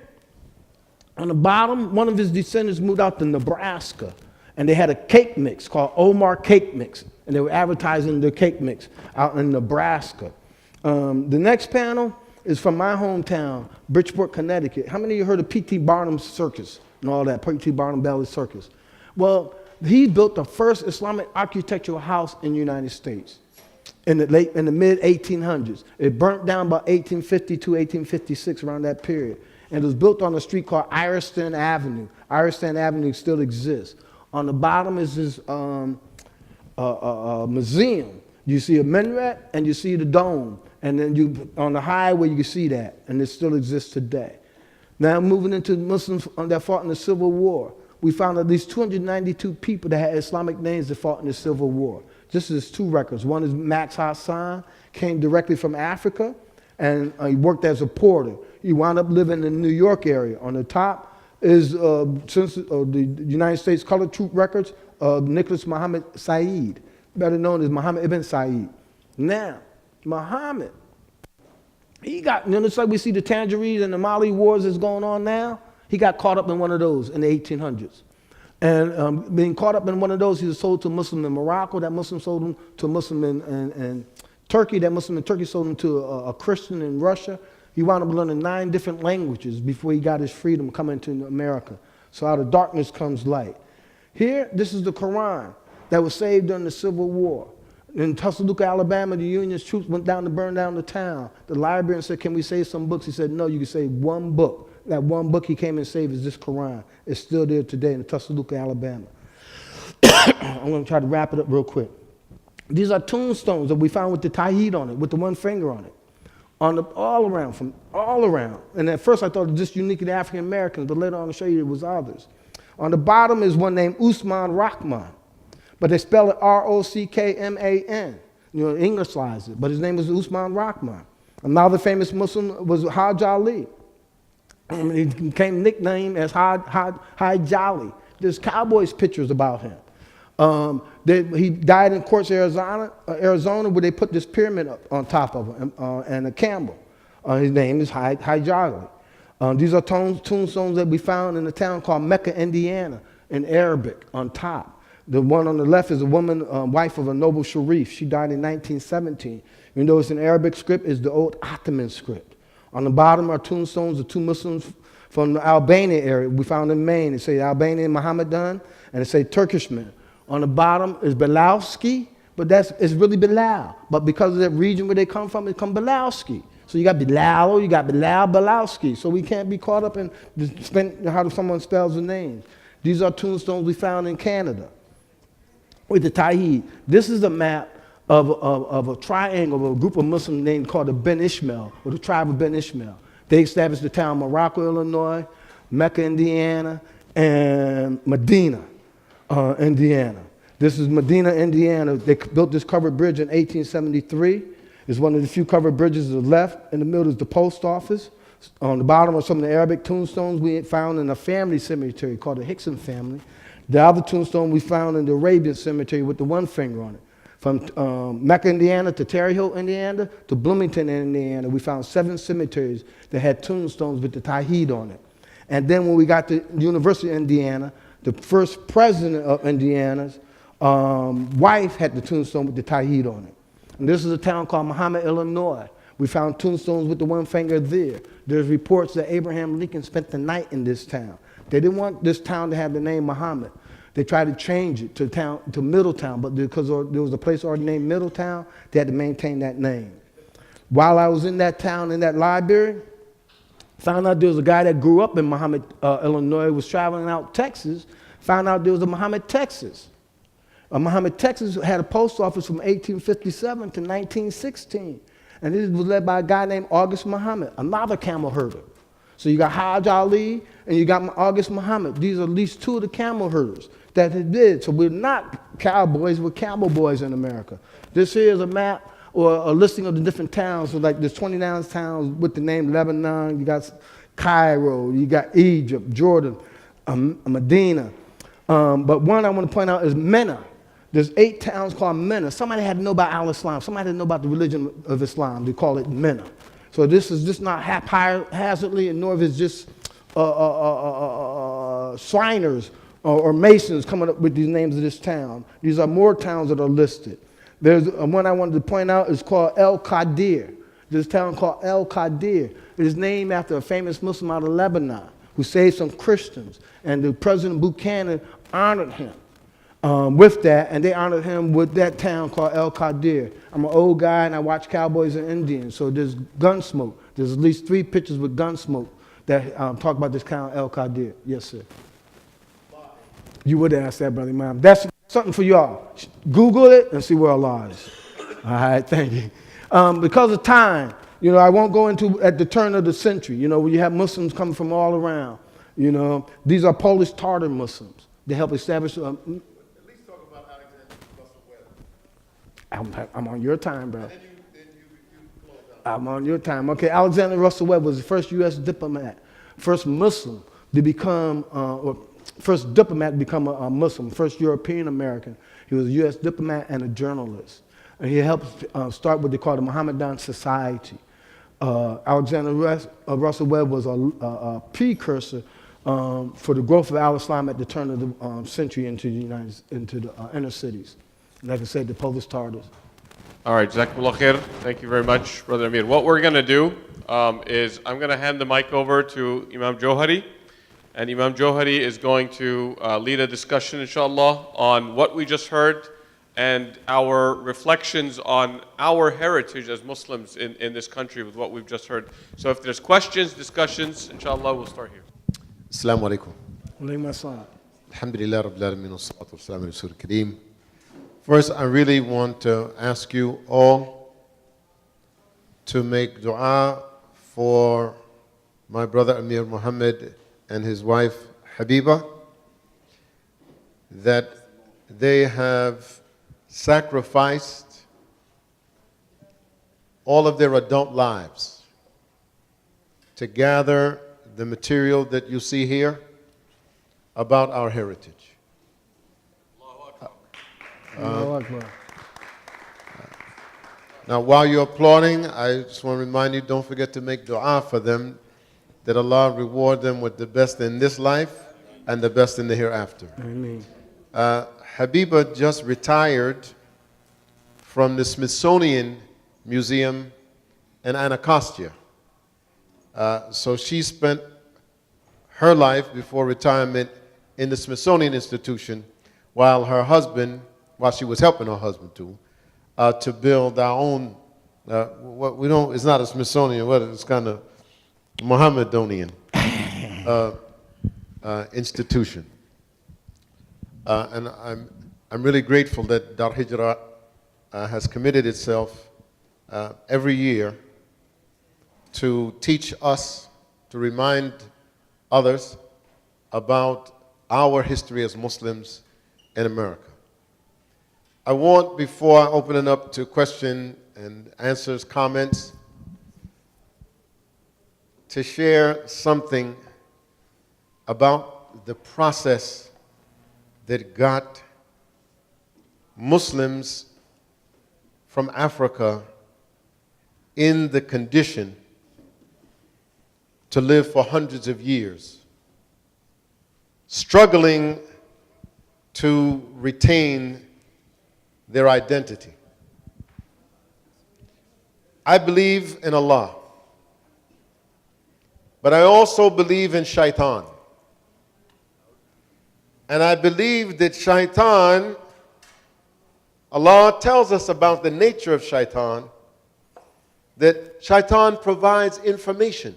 on the bottom, one of his descendants moved out to Nebraska, and they had a cake mix called Omar Cake Mix, and they were advertising their cake mix out in Nebraska. The next panel is from my hometown, Bridgeport, Connecticut. How many of you heard of P.T. Barnum's Circus and all that, P.T. Barnum Valley Circus? Well, he built the first Islamic architectural house in the United States in the mid 1800s. It burnt down about 1852, 1856, around that period. And it was built on a street called Iriston Avenue. Iriston Avenue still exists. On the bottom is this museum. You see a minaret and you see the dome. And then on the highway, you can see that. And it still exists today. Now moving into Muslims that fought in the Civil War. We found at least 292 people that had Islamic names that fought in the Civil War. This is two records. One is Max Hassan, came directly from Africa, and he worked as a porter. He wound up living in the New York area. On the top is the United States Colored Troop records of Nicholas Muhammad Said, better known as Muhammad ibn Said. Now, Muhammad, he got, you know, it's like we see the Tangerines and the Mali wars that's going on now. He got caught up in one of those in the 1800s. And being caught up in one of those, he was sold to a Muslim in Morocco. That Muslim sold him to a Muslim in Turkey. That Muslim in Turkey sold him to a Christian in Russia. He wound up learning 9 different languages before he got his freedom coming to America. So out of darkness comes light. Here, this is the Quran that was saved during the Civil War. In Tuscaloosa, Alabama, the Union troops went down to burn down the town. The librarian said, can we save some books? He said, no, you can save one book. That one book he came and saved is this Quran. It's still there today in Tuscaloosa, Alabama. I'm going to try to wrap it up real quick. These are tombstones that we found with the Tawhid on it, with the one finger on it. All around. And at first I thought it was just unique to the African Americans, but later on I'll show you it was others. On the bottom is one named Usman Rahman, but they spell it R-O-C-K-M-A-N. You know, Englishized it, but his name was Usman Rahman. Another famous Muslim was Hajj Ali. And he became nicknamed as Hajj Ali. There's cowboys pictures about him. He died in Quartz, Arizona, where they put this pyramid up on top of him, and a camel. His name is Hijrah. These are tombstones that we found in a town called Mecca, Indiana, in Arabic on top. The one on the left is a woman, wife of a noble sharif. She died in 1917. Even though it's in Arabic script, it's the old Ottoman script. On the bottom are tombstones of two Muslims from the Albania area. We found in Maine. It say Albanian Mohammedan, and it say Turkishman. On the bottom is Belalski, but it's really Bilal. But because of that region where they come from, it come Belalski. So you got Bilal, you got Bilal, Belalski. So we can't be caught up in how someone spells the name. These are tombstones we found in Canada with the Tawhid. This is a map of a triangle of a group of Muslims named called the Ben Ishmael, or the tribe of Ben Ishmael. They established the town Morocco, Illinois, Mecca, Indiana, and Medina, Indiana. This is Medina, Indiana. They built this covered bridge in 1873. It's one of the few covered bridges to the left. In the middle is the post office. On the bottom are some of the Arabic tombstones we found in a family cemetery called the Hickson family. The other tombstone we found in the Arabian cemetery with the one finger on it. From Mecca, Indiana to Terre Hill, Indiana to Bloomington, Indiana, we found 7 cemeteries that had tombstones with the Tawhid on it. And then when we got to University of Indiana, the first president of Indiana's wife had the tombstone with the Tawhid on it. And this is a town called Muhammad, Illinois. We found tombstones with the one finger there. There's reports that Abraham Lincoln spent the night in this town. They didn't want this town to have the name Muhammad. They tried to change it to Middletown, but because there was a place already named Middletown, they had to maintain that name. While I was in that town, in that library, found out there was a guy that grew up in Muhammad, Illinois, was traveling out Texas, found out there was a Muhammad, Texas. Muhammad, Texas had a post office from 1857 to 1916. And this was led by a guy named August Muhammad, another camel herder. So you got Hajj Ali and you got August Muhammad. These are at least 2 of the camel herders that it did. So we're not cowboys, we're camel boys in America. This here is a map or a listing of the different towns. So like there's 29 towns with the name Lebanon, you got Cairo, you got Egypt, Jordan, Medina. But one I want to point out is Mena. There's 8 towns called Mena. Somebody had to know about Al-Islam. Somebody had to know about the religion of Islam. They call it Mena. So this is just not haphazardly, and nor is it just Shriners or Masons coming up with these names of this town. These are more towns that are listed. There's one I wanted to point out is called El Qadir. This town called El Qadir. It is named after a famous Muslim out of Lebanon who saved some Christians. And the President Buchanan honored him with that, and they honored him with that town called El Qadir. I'm an old guy, and I watch cowboys and Indians, so there's gun smoke. There's at least 3 pictures with gun smoke that talk about this town, El Qadir. Yes, sir. You would ask that, brother Imam. That's something for y'all. Google it and see where Allah is. All right, thank you. Because of time, I won't go into at the turn of the century, where you have Muslims coming from all around. These are Polish Tartar Muslims. They helped establish I'm on your time, bro. I'm on your time. Okay, Alexander Russell Webb was the first U.S. diplomat, first Muslim to become, or first diplomat to become a Muslim, first European American. He was a U.S. diplomat and a journalist. And he helped start what they call the Mohammedan Society. Alexander Russell Webb was a precursor for the growth of Al-Islam at the turn of the century into the inner cities. Like I said, the Polish Tartars. All right, Jazakumullah khair. Thank you very much, Brother Amir. What we're going to do is I'm going to hand the mic over to Imam Johari. And Imam Johari is going to lead a discussion, inshallah, on what we just heard and our reflections on our heritage as Muslims in this country with what we've just heard. So if there's questions, discussions, inshallah, we'll start here. Assalamu alaikum. Alaykum assalam. Alhamdulillah Rabbil Alameen wa salatu wa salam ala Rasul Kareem. First, I really want to ask you all to make dua for my brother Amir Muhammad and his wife Habiba, that they have sacrificed all of their adult lives to gather the material that you see here about our heritage. Allahu Akbar. Now, while you're applauding, I just want to remind you, don't forget to make dua for them, that Allah reward them with the best in this life and the best in the hereafter. Ameen. Habiba just retired from the Smithsonian Museum in Anacostia. So she spent her life before retirement in the Smithsonian Institution while she was helping her husband to build our own, it's not a Smithsonian, it's kind of Mohammedanian institution. And I'm really grateful that Al-Hijrah has committed itself every year to teach us, to remind others about our history as Muslims in America. I want, before I open it up to question and answers, comments, to share something about the process that got Muslims from Africa in the condition to live for hundreds of years, struggling to retain their identity. I believe in Allah, but I also believe in shaitan. And I believe that shaitan, Allah tells us about the nature of shaitan, that shaitan provides information.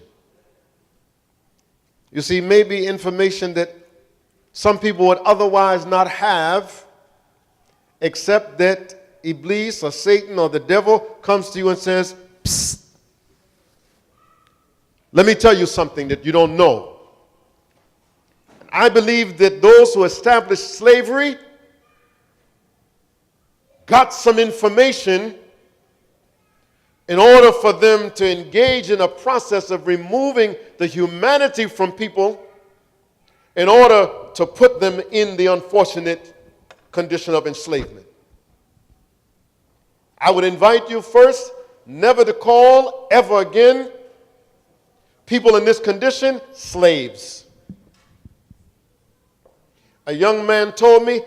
You see, maybe information that some people would otherwise not have, except that Iblis or Satan or the devil comes to you and says, "Psst, let me tell you something that you don't know." I believe that those who established slavery got some information in order for them to engage in a process of removing the humanity from people in order to put them in the unfortunate condition of enslavement. I would invite you first never to call ever again people in this condition slaves. A young man told me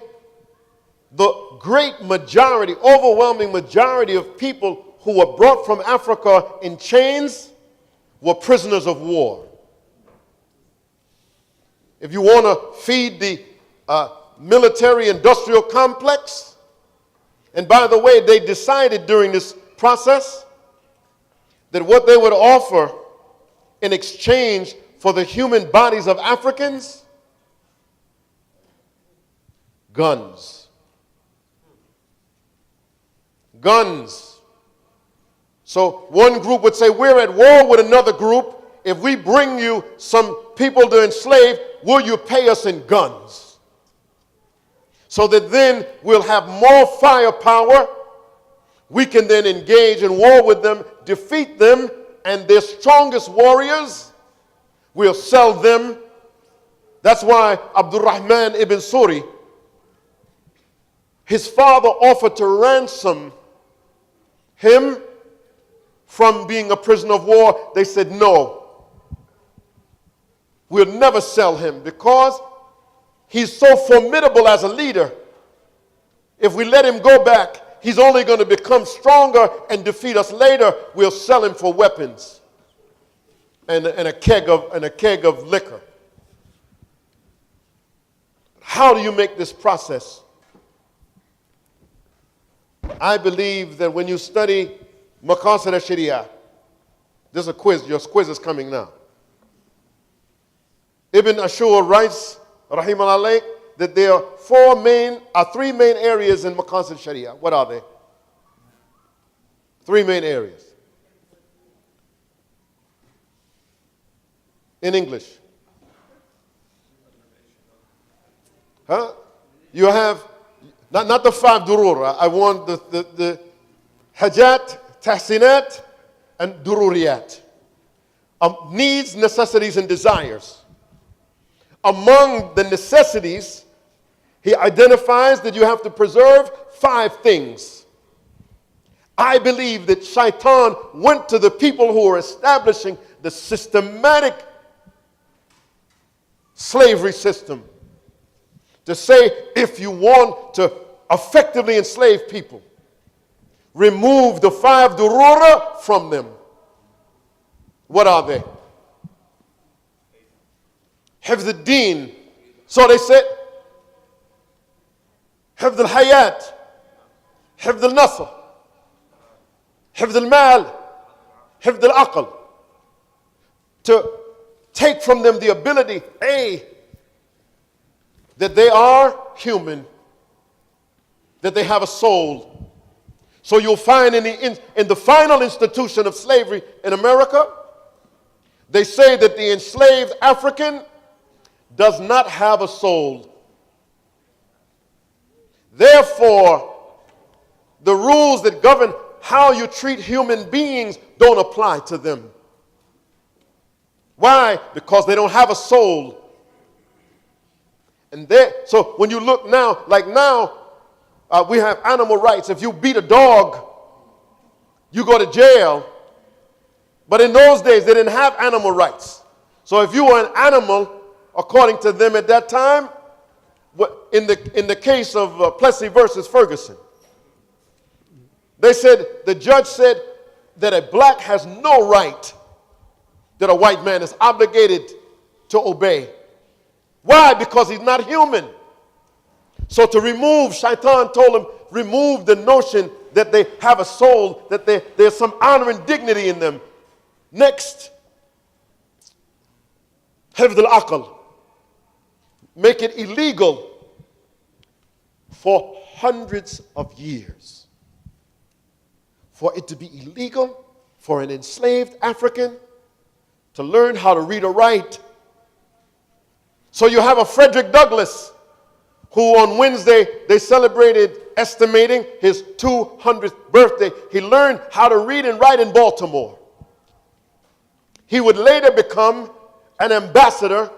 the great majority, overwhelming majority of people who were brought from Africa in chains were prisoners of war. If you want to feed the military-industrial complex, and by the way, they decided during this process that what they would offer in exchange for the human bodies of Africans, guns. Guns. So one group would say, we're at war with another group. If we bring you some people to enslave, will you pay us in guns? So that then we'll have more firepower. We can then engage in war with them, defeat them, and their strongest warriors, we'll sell them. That's why Abdurrahman ibn Suri, his father offered to ransom him from being a prisoner of war. They said, no, we'll never sell him because he's so formidable as a leader. If we let him go back, he's only going to become stronger and defeat us later. We'll sell him for weapons and a keg of liquor. How do you make this process? I believe that when you study Maqasid al-Sharia, there's a quiz. Your quiz is coming now. Ibn Ashur writes, rahimahullah, that there are three main areas in Maqasid al-Sharia. What are they? Three main areas. In English. Huh? You have, not the five durur. I want the hajat, tahsinat, and dururiyat. Needs, necessities, and desires. Among the necessities He identifies that you have to preserve 5 things. I believe that Shaitan went to the people who were establishing the systematic slavery system to say, if you want to effectively enslave people, remove the 5 durura from them. What are they? Hifz al-Din. So they said, Hifz al-Hayat, Hifz al-Nasr, Hifz al-Mal, Hifz al-Aql. To take from them the ability, A, that they are human, that they have a soul. So you'll find in the final institution of slavery in America, they say that the enslaved African does not have a soul. Therefore, the rules that govern how you treat human beings don't apply to them. Why? Because they don't have a soul. And so when you look now, like now, we have animal rights. If you beat a dog, you go to jail. But in those days, they didn't have animal rights. So if you were an animal, according to them at that time, in the case of Plessy versus Ferguson, they said, the judge said that a black has no right that a white man is obligated to obey. Why? Because he's not human. So to remove, Shaitan told him, remove the notion that they have a soul, that there's some honor and dignity in them. Next, Hifz al-Aql. Make it illegal for hundreds of years. For it to be illegal for an enslaved African to learn how to read or write. So you have a Frederick Douglass, who on Wednesday they celebrated estimating his 200th birthday. He learned how to read and write in Baltimore. He would later become an ambassador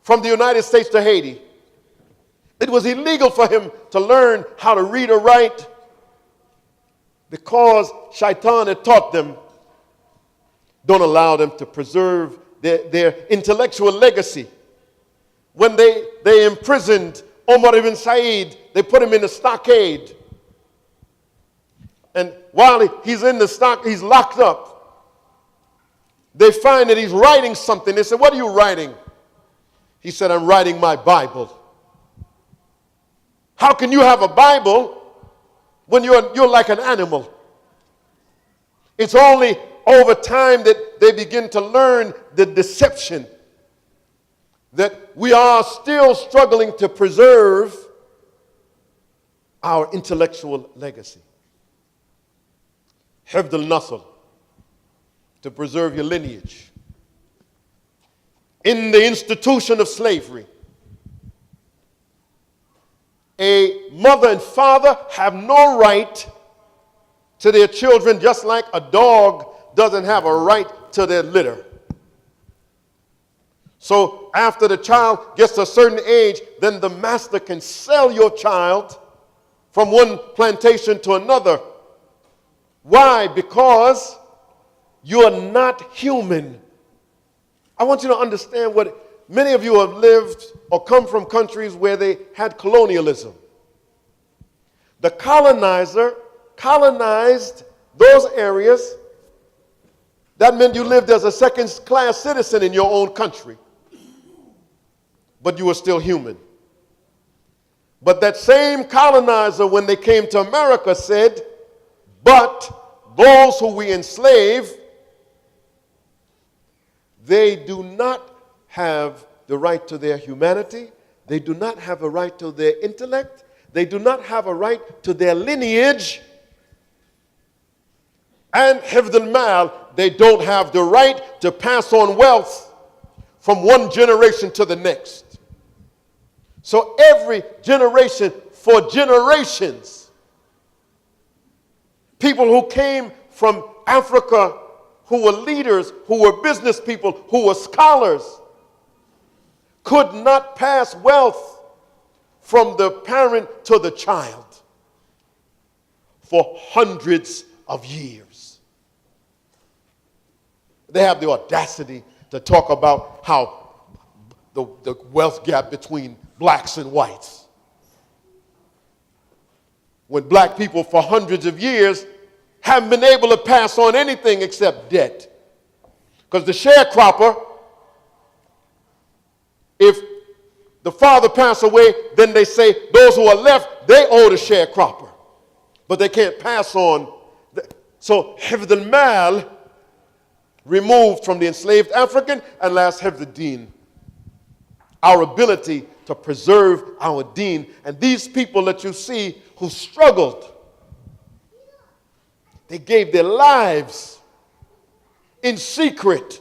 from the United States to Haiti. It was illegal for him to learn how to read or write because Shaitan had taught them, don't allow them to preserve their intellectual legacy. When they imprisoned Omar ibn Said, they put him in a stockade. And while he's in the stock, he's locked up. They find that he's writing something. They said, what are you writing? He said, I'm writing my Bible. How can you have a Bible when you're like an animal? It's only over time that they begin to learn the deception that we are still struggling to preserve our intellectual legacy. Hifz al-Nasl, to preserve your lineage. In the institution of slavery, a mother and father have no right to their children, just like a dog doesn't have a right to their litter. So after the child gets to a certain age, then the master can sell your child from one plantation to another. Why? Because you're not human. I want you to understand what many of you have lived or come from countries where they had colonialism. The colonizer colonized those areas. That meant you lived as a second-class citizen in your own country, but you were still human. But that same colonizer, when they came to America, said, but those who we enslave, they do not have the right to their humanity. They do not have a right to their intellect. They do not have a right to their lineage. And hifz al-mal, they don't have the right to pass on wealth from one generation to the next. So every generation, for generations, people who came from Africa, who were leaders, who were business people, who were scholars, could not pass wealth from the parent to the child for hundreds of years. They have the audacity to talk about how the wealth gap between blacks and whites, when black people for hundreds of years haven't been able to pass on anything except debt. Because the sharecropper, if the father passed away, then they say those who are left, they owe the sharecropper. But they can't pass on. So hifd al-mal removed from the enslaved African, and last hifd al-deen, our ability to preserve our deen. And these people that you see who struggled, they gave their lives in secret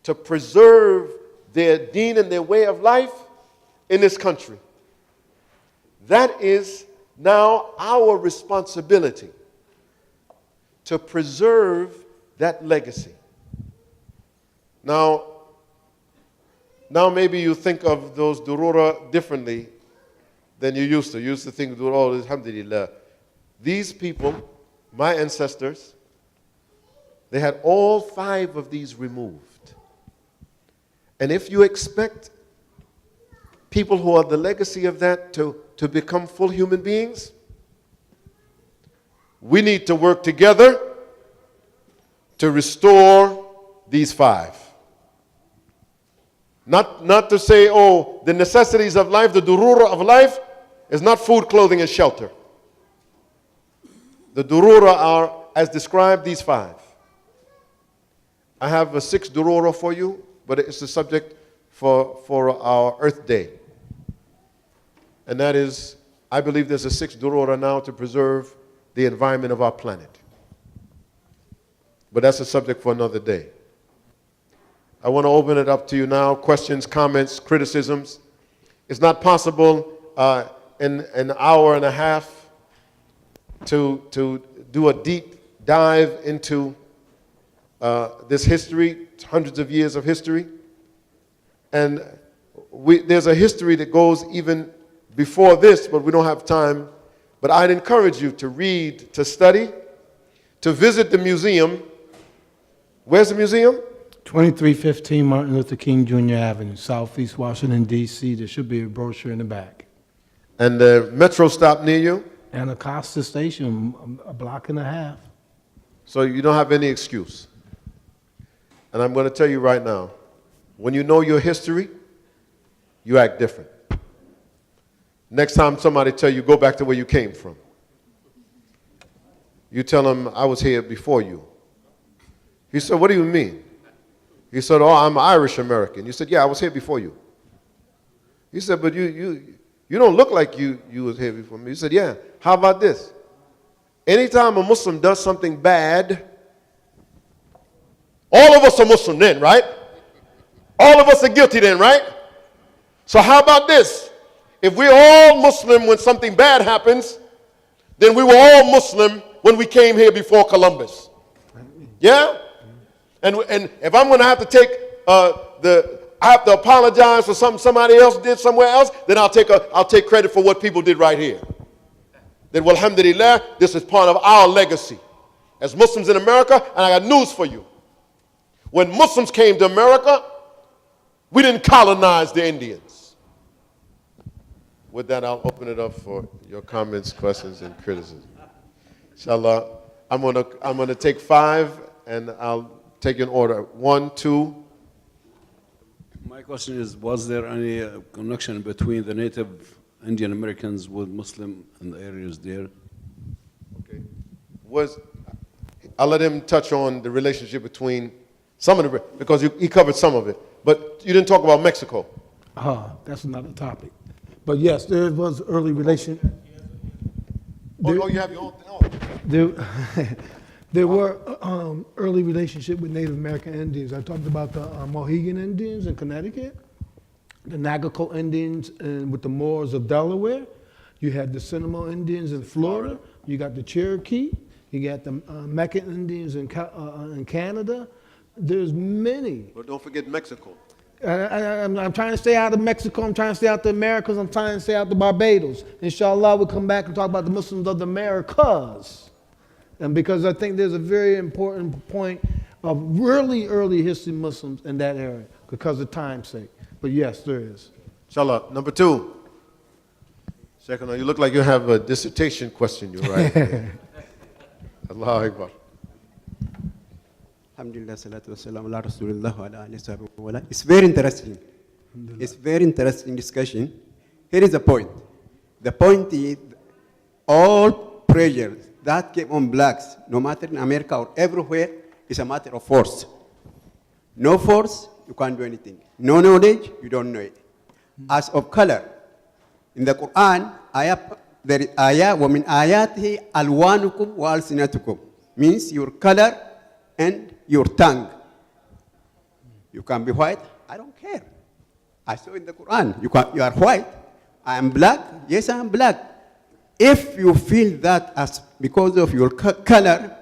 to preserve their deen and their way of life in this country. That is now our responsibility, to preserve that legacy. Now maybe you think of those durura differently than you used to. You used to think, oh, alhamdulillah. These people, my ancestors, they had all 5 of these removed. And if you expect people who are the legacy of that to become full human beings, we need to work together to restore these 5. Not to say, oh, the necessities of life, the durura of life is not food, clothing, and shelter. The durura are, as described, these 5. I have a 6th durura for you, but it's the subject for our Earth Day. And that is, I believe there's a 6th durura now to preserve the environment of our planet. But that's a subject for another day. I want to open it up to you now. Questions, comments, criticisms. It's not possible in an hour and a half to do a deep dive into this history, hundreds of years of history. And there's a history that goes even before this, but we don't have time. But I'd encourage you to read, to study, to visit the museum. Where's the museum? 2315 Martin Luther King Jr. Avenue, Southeast Washington, D.C. There should be a brochure in the back. And the metro stop near you? And Acosta Station, a block and a half. So you don't have any excuse. And I'm going to tell you right now, when you know your history, you act different. Next time somebody tell you, go back to where you came from. You tell them, I was here before you. He said, what do you mean? He said, oh, I'm Irish American. You said, yeah, I was here before you. He said, but you don't look like you was here before me. He said, yeah, how about this? Anytime a Muslim does something bad, all of us are Muslim then, right? All of us are guilty then, right? So how about this? If we're all Muslim when something bad happens, then we were all Muslim when we came here before Columbus. Yeah? And if I'm going to have to take I have to apologize for something somebody else did somewhere else, then I'll take credit for what people did right here. Then, well, alhamdulillah, this is part of our legacy as Muslims in America. And I got news for you. When Muslims came to America, we didn't colonize the Indians. With that, I'll open it up for your comments, questions, and criticism. Inshallah, I'm gonna take 5, and I'll take in order. 1, 2. My question is, was there any connection between the native Indian Americans with Muslim in the areas there? Okay. I'll let him touch on the relationship between some of the, because he covered some of it, but you didn't talk about Mexico. That's another topic. But yes, there was early relation. Oh, you have your own. There were early relationship with Native American Indians. I talked about the Mohegan Indians in Connecticut, the Nagaco Indians with the Moors of Delaware. You had the Seminole Indians in Florida. You got the Cherokee. You got the Meccan Indians in Canada. There's many. But don't forget Mexico. I'm trying to stay out of Mexico. I'm trying to stay out the Americas. I'm trying to stay out the Barbados. Inshallah, we'll come back and talk about the Muslims of the Americas. And because I think there's a very important point of really early history Muslims in that area because of time's sake. But yes, there is. Inshallah. Number 2. Second, you look like you have a dissertation question you write. Allahu Akbar. Alhamdulillah, salatu wassalam ala rasulillah wa ala alihi wa sahbihi wa wala. It's very interesting. It's very interesting discussion. Here is the point. The point is all pressures that came on blacks, no matter in America or everywhere, is a matter of force. No force, you can't do anything. No knowledge, you don't know it. As of color, in the Quran, there is ayah, وَمِنْ آيَاتِهِ أَلْوَانُكُمْ وَأَلْسِنَتُكُمْ, means your color and your tongue. You can be white, I don't care. I saw in the Quran, you are white, I am black, yes I am black. If you feel that as because of your color,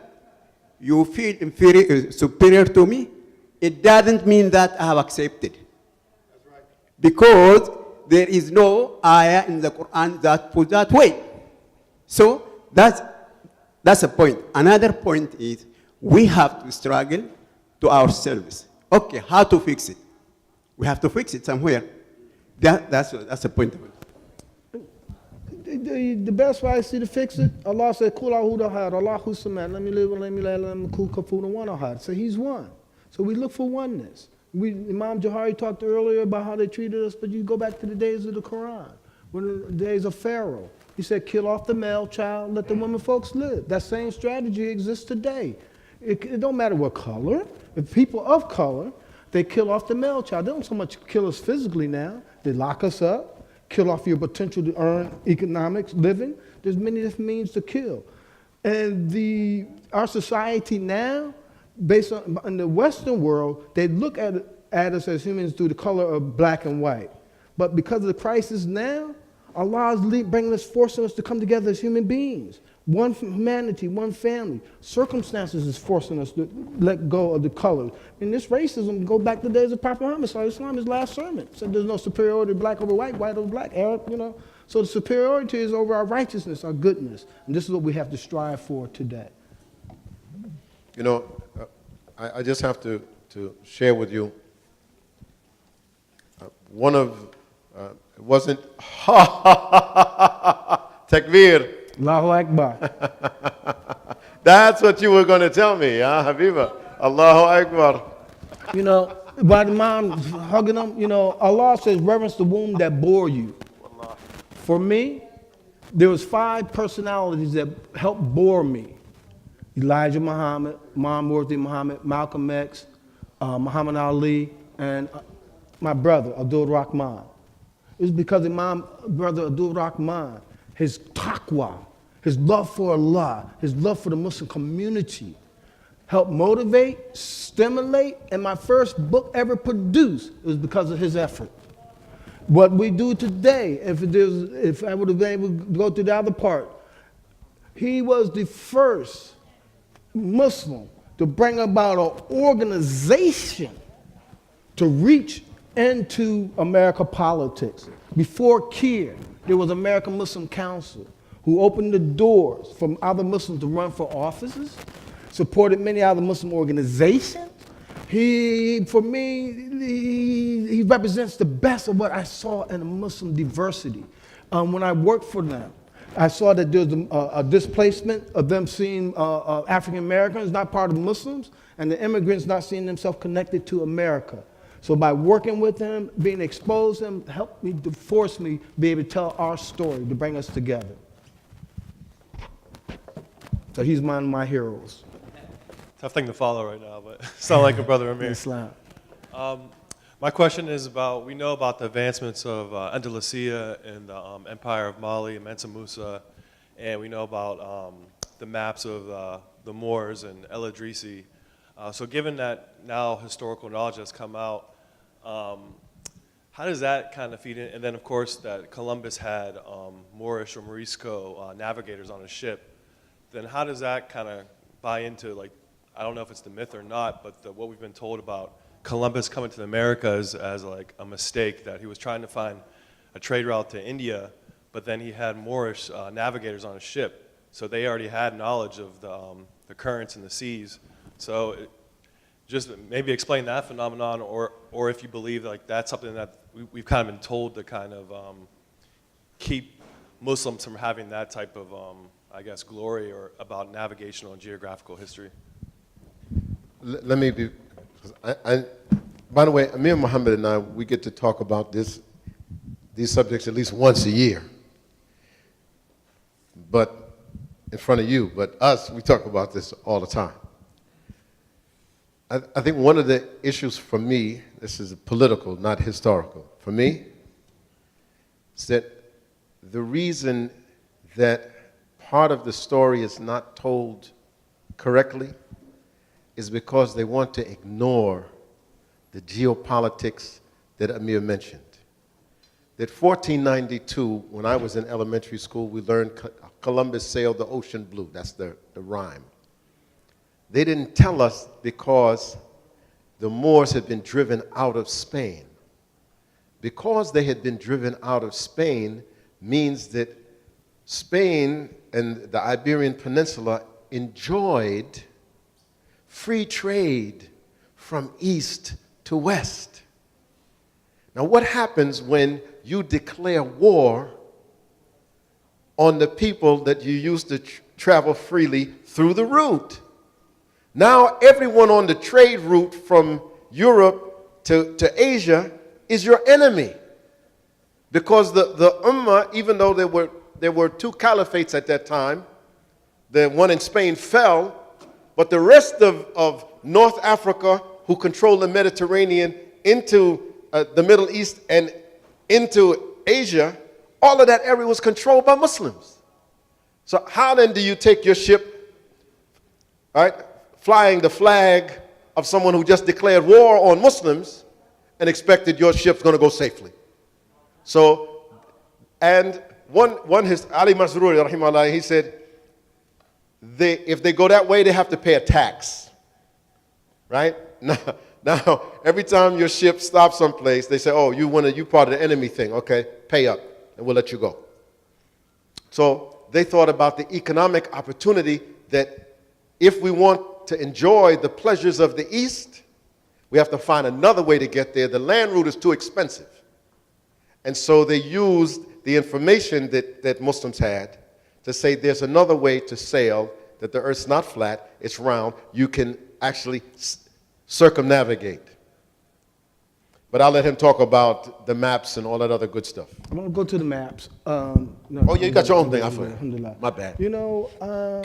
you feel inferior, superior to me, it doesn't mean that I have accepted. That's right. Because there is no ayah in the Quran that puts that way. So that's a point. Another point is we have to struggle to ourselves. Okay, how to fix it? We have to fix it somewhere. That's a point of it. The best way I see to fix it, Allah said, Kul A'udhu Ahad, Allahu Samad, let me live, let me let Kul Kafuna one Ahad. So he's one. So we look for oneness. Imam Johari talked earlier about how they treated us, but you go back to the days of the Quran, when the days of Pharaoh. He said, kill off the male child, let the women folks live. That same strategy exists today. It don't matter what color. If people of color, they kill off the male child. They don't so much kill us physically now. They lock us up. Kill off your potential to earn economics, living. There's many different means to kill. And our society now, based on in the Western world, they look at us as humans through the color of black and white. But because of the crisis now, Allah is forcing us to come together as human beings. One humanity, one family. Circumstances is forcing us to let go of the colors. And this racism, go back to the days of Prophet Muhammad, Islam, his last sermon. Said there's no superiority black over white, white over black, Arab, you know. So the superiority is over our righteousness, our goodness. And this is what we have to strive for today. You know, I just have to share with you one of, it wasn't, takbir. Allahu Akbar. That's what you were going to tell me, Habiba. Allahu Akbar. You know, by the mom hugging them, you know, Allah says, reverence the womb that bore you. For me, there was 5 personalities that helped bore me. Elijah Muhammad, Imam Worthy Muhammad, Malcolm X, Muhammad Ali, and my brother, Abdul Rahman. It was because of my brother Abdul Rahman, his taqwa, his love for Allah, his love for the Muslim community, helped motivate, stimulate, and my first book ever produced was because of his effort. What we do today, if I would have been able to go to the other part, he was the first Muslim to bring about an organization to reach into American politics. Before Kier, there was American Muslim Council who opened the doors for other Muslims to run for offices, supported many other Muslim organizations. For me, he represents the best of what I saw in a Muslim diversity. When I worked for them, I saw that there was a displacement of them seeing African Americans not part of Muslims, and the immigrants not seeing themselves connected to America. So by working with him, being exposed to him, helped me to force me to be able to tell our story, to bring us together. So he's one of my heroes. Tough thing to follow right now, but sound like a brother Amir. Islam. My question is about, we know about the advancements of Andalusia and the Empire of Mali and Mansa Musa, and we know about the maps of the Moors and El Idrisi. So given that now historical knowledge has come out, how does that kind of feed in? And then of course that Columbus had Moorish or Morisco navigators on his ship. Then how does that kind of buy into, like, I don't know if it's the myth or not, but what we've been told about Columbus coming to the Americas as like a mistake, that he was trying to find a trade route to India, but then he had Moorish navigators on a ship, so they already had knowledge of the currents and the seas. So just maybe explain that phenomenon, or if you believe like that's something that we've kind of been told to kind of keep Muslims from having that type of, I guess, glory or about navigational and geographical history. Let me be, by the way, Amir Muhammad and I, we get to talk about these subjects at least once a year. But in front of you, but us, we talk about this all the time. I think one of the issues for me, this is political, not historical, for me, is that the reason that part of the story is not told correctly is because they want to ignore the geopolitics that Amir mentioned. That 1492, when I was in elementary school, we learned Columbus sailed the ocean blue. That's the rhyme. They didn't tell us because the Moors had been driven out of Spain. Because they had been driven out of Spain means that Spain and the Iberian Peninsula enjoyed free trade from east to west. Now, what happens when you declare war on the people that you used to travel freely through the route? Now, everyone on the trade route from Europe to Asia is your enemy. Because the Ummah, even though there were two caliphates at that time, the one in Spain fell, but the rest of North Africa, who controlled the Mediterranean into the Middle East and into Asia, all of that area was controlled by Muslims. So how then do you take your ship, right, flying the flag of someone who just declared war on Muslims and expected your ship's going to go safely? So, and his Ali Masruri, rahimahullah, he said, if they go that way, they have to pay a tax, right? Now, every time your ship stops someplace, they say, oh, you part of the enemy thing. Okay, pay up, and we'll let you go. So they thought about the economic opportunity that if we want to enjoy the pleasures of the East, we have to find another way to get there. The land route is too expensive. And so they used the information that Muslims had to say there's another way to sail, that the earth's not flat, it's round. You can actually circumnavigate. But I'll let him talk about the maps and all that other good stuff. I'm going to go to the maps. Oh, yeah, you got your own thing. I forgot. My bad. You know,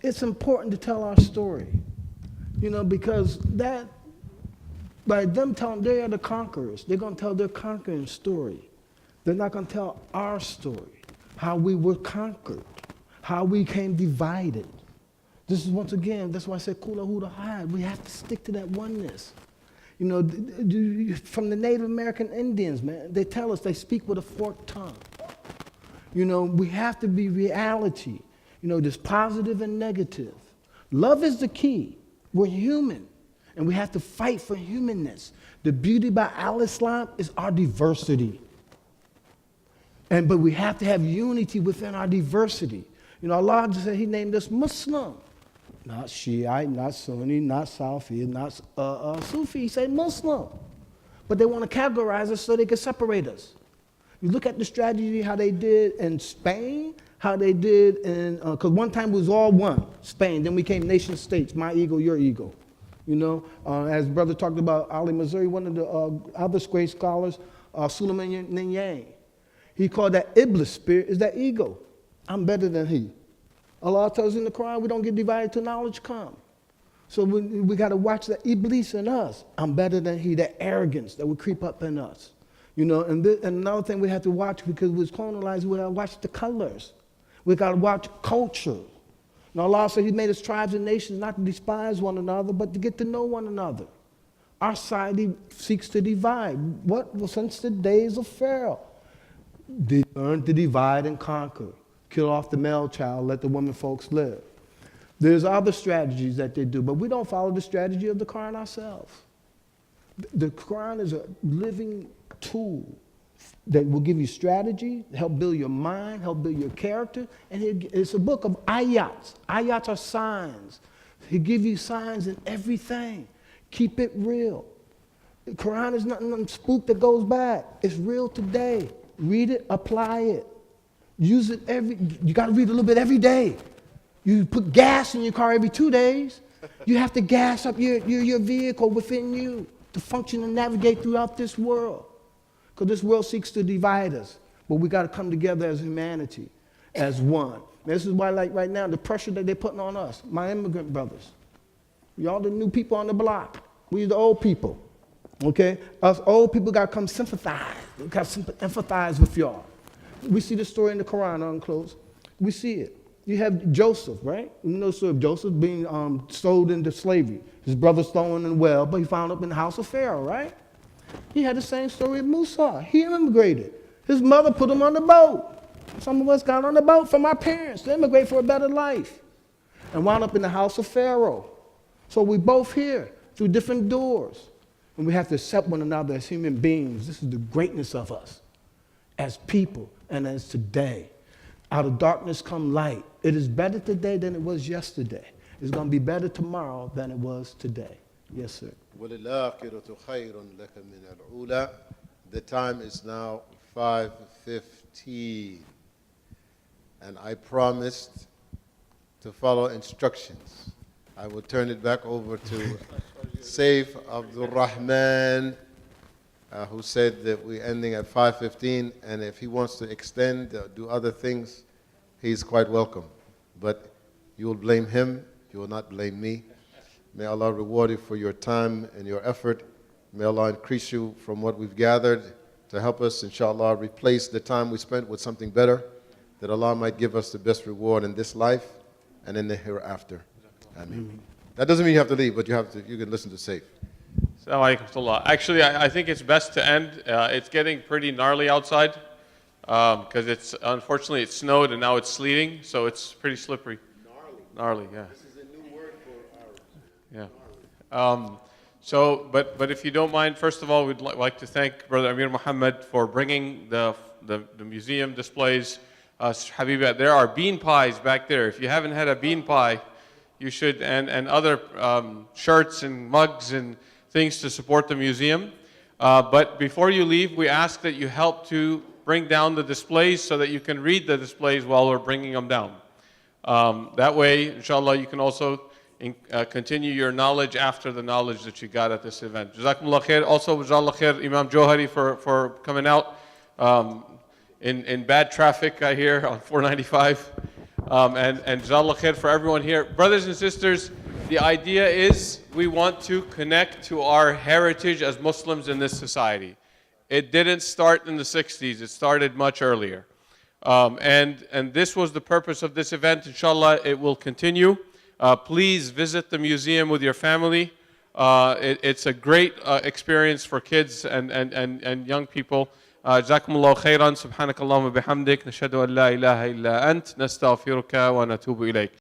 it's important to tell our story, you know, because that, by them telling they are the conquerors, they're going to tell their conquering story. They're not going to tell our story, how we were conquered, how we came divided. This is, once again, that's why I said kula huda had. We have to stick to that oneness. You know, from the Native American Indians, man, they tell us they speak with a forked tongue. You know, we have to be reality. You know, there's positive and negative. Love is the key. We're human, and we have to fight for humanness. The beauty about Al-Islam is our diversity. But we have to have unity within our diversity. You know, Allah just said He named us Muslim. Not Shiite, not Sunni, not Salafi, not Sufi. He said Muslim. But they want to categorize us so they can separate us. You look at the strategy, how they did in Spain, how they did in, because one time it was all one, Spain, then we came nation states, my ego, your ego. You know, as brother talked about Ali Missouri, one of the other great scholars, Suleiman Ninyang, he called that Iblis spirit, is that ego. I'm better than he. Allah tells us in the Quran, we don't get divided till knowledge come. So we got to watch the Iblis in us. I'm better than he, that arrogance that would creep up in us. You know, and another thing we have to watch, because we was colonized, we got to watch the colors. We got to watch culture. Now Allah said He made us tribes and nations not to despise one another, but to get to know one another. Our society seeks to divide. What? Well, since the days of Pharaoh. They learned to divide and conquer. Kill off the male child, let the women folks live. There's other strategies that they do, but we don't follow the strategy of the Quran ourselves. The Quran is a living tool that will give you strategy, help build your mind, help build your character. And it's a book of ayats. Ayats are signs. He'll give you signs in everything. Keep it real. The Quran is nothing spook that goes back. It's real today. Read it, apply it. Use it you got to read a little bit every day. You put gas in your car every 2 days. You have to gas up your vehicle within you to function and navigate throughout this world. Because this world seeks to divide us. But we got to come together as humanity, as one. This is why, like right now, the pressure that they're putting on us, my immigrant brothers. Y'all the new people on the block. We the old people. Okay? Us old people got to come sympathize. We got to empathize with y'all. We see the story in the Quran, on close. We see it. You have Joseph, right? You know the story of Joseph being sold into slavery. His brothers thrown in the well, but he found up in the house of Pharaoh, right? He had the same story with Musa. He immigrated. His mother put him on the boat. Some of us got on the boat from our parents to immigrate for a better life and wound up in the house of Pharaoh. So we both here through different doors. And we have to accept one another as human beings. This is the greatness of us as people and as today. Out of darkness come light. It is better today than it was yesterday. It's going to be better tomorrow than it was today. Yes, sir. وَلِلْآخِرَةُ خَيْرٌ لَكَ مِنَ الْأُولَى. The time is now 5:15. And I promised to follow instructions. I will turn it back over to Saif Abdul Rahman, who said that we're ending at 5:15, and if he wants to extend, do other things, he's quite welcome. But you will blame him, you will not blame me. May Allah reward you for your time and your effort. May Allah increase you from what we've gathered to help us, inshallah, replace the time we spent with something better, that Allah might give us the best reward in this life and in the hereafter. Ameen. That doesn't mean you have to leave, but you can listen to Saif. Assalamu alaikum. Actually, I think it's best to end. It's getting pretty gnarly outside because unfortunately it snowed and now it's sleeting, so it's pretty slippery. Gnarly, yeah. This is a new word for our Yeah. But if you don't mind, first of all, we'd like to thank Brother Amir Muhammad for bringing the museum displays. Habiba, there are bean pies back there. If you haven't had a bean pie, you should, and other shirts and mugs and things to support the museum. But before you leave, we ask that you help to bring down the displays so that you can read the displays while we're bringing them down. That way, inshallah, you can also continue your knowledge after the knowledge that you got at this event. Jazakumullah khair. Also, jazakallah khair, Imam Johari, for coming out in bad traffic, I hear, on 495. And jazakallah khair for everyone here. Brothers and sisters, the idea is we want to connect to our heritage as Muslims in this society. It didn't start in the 60s, it started much earlier. And this was the purpose of this event. Inshallah, it will continue. Please visit the museum with your family. It's a great experience for kids and young people. جزاكم الله خيرا سبحانك اللهم وبحمدك نشهد أن لا إله إلا أنت نستغفرك ونتوب إليك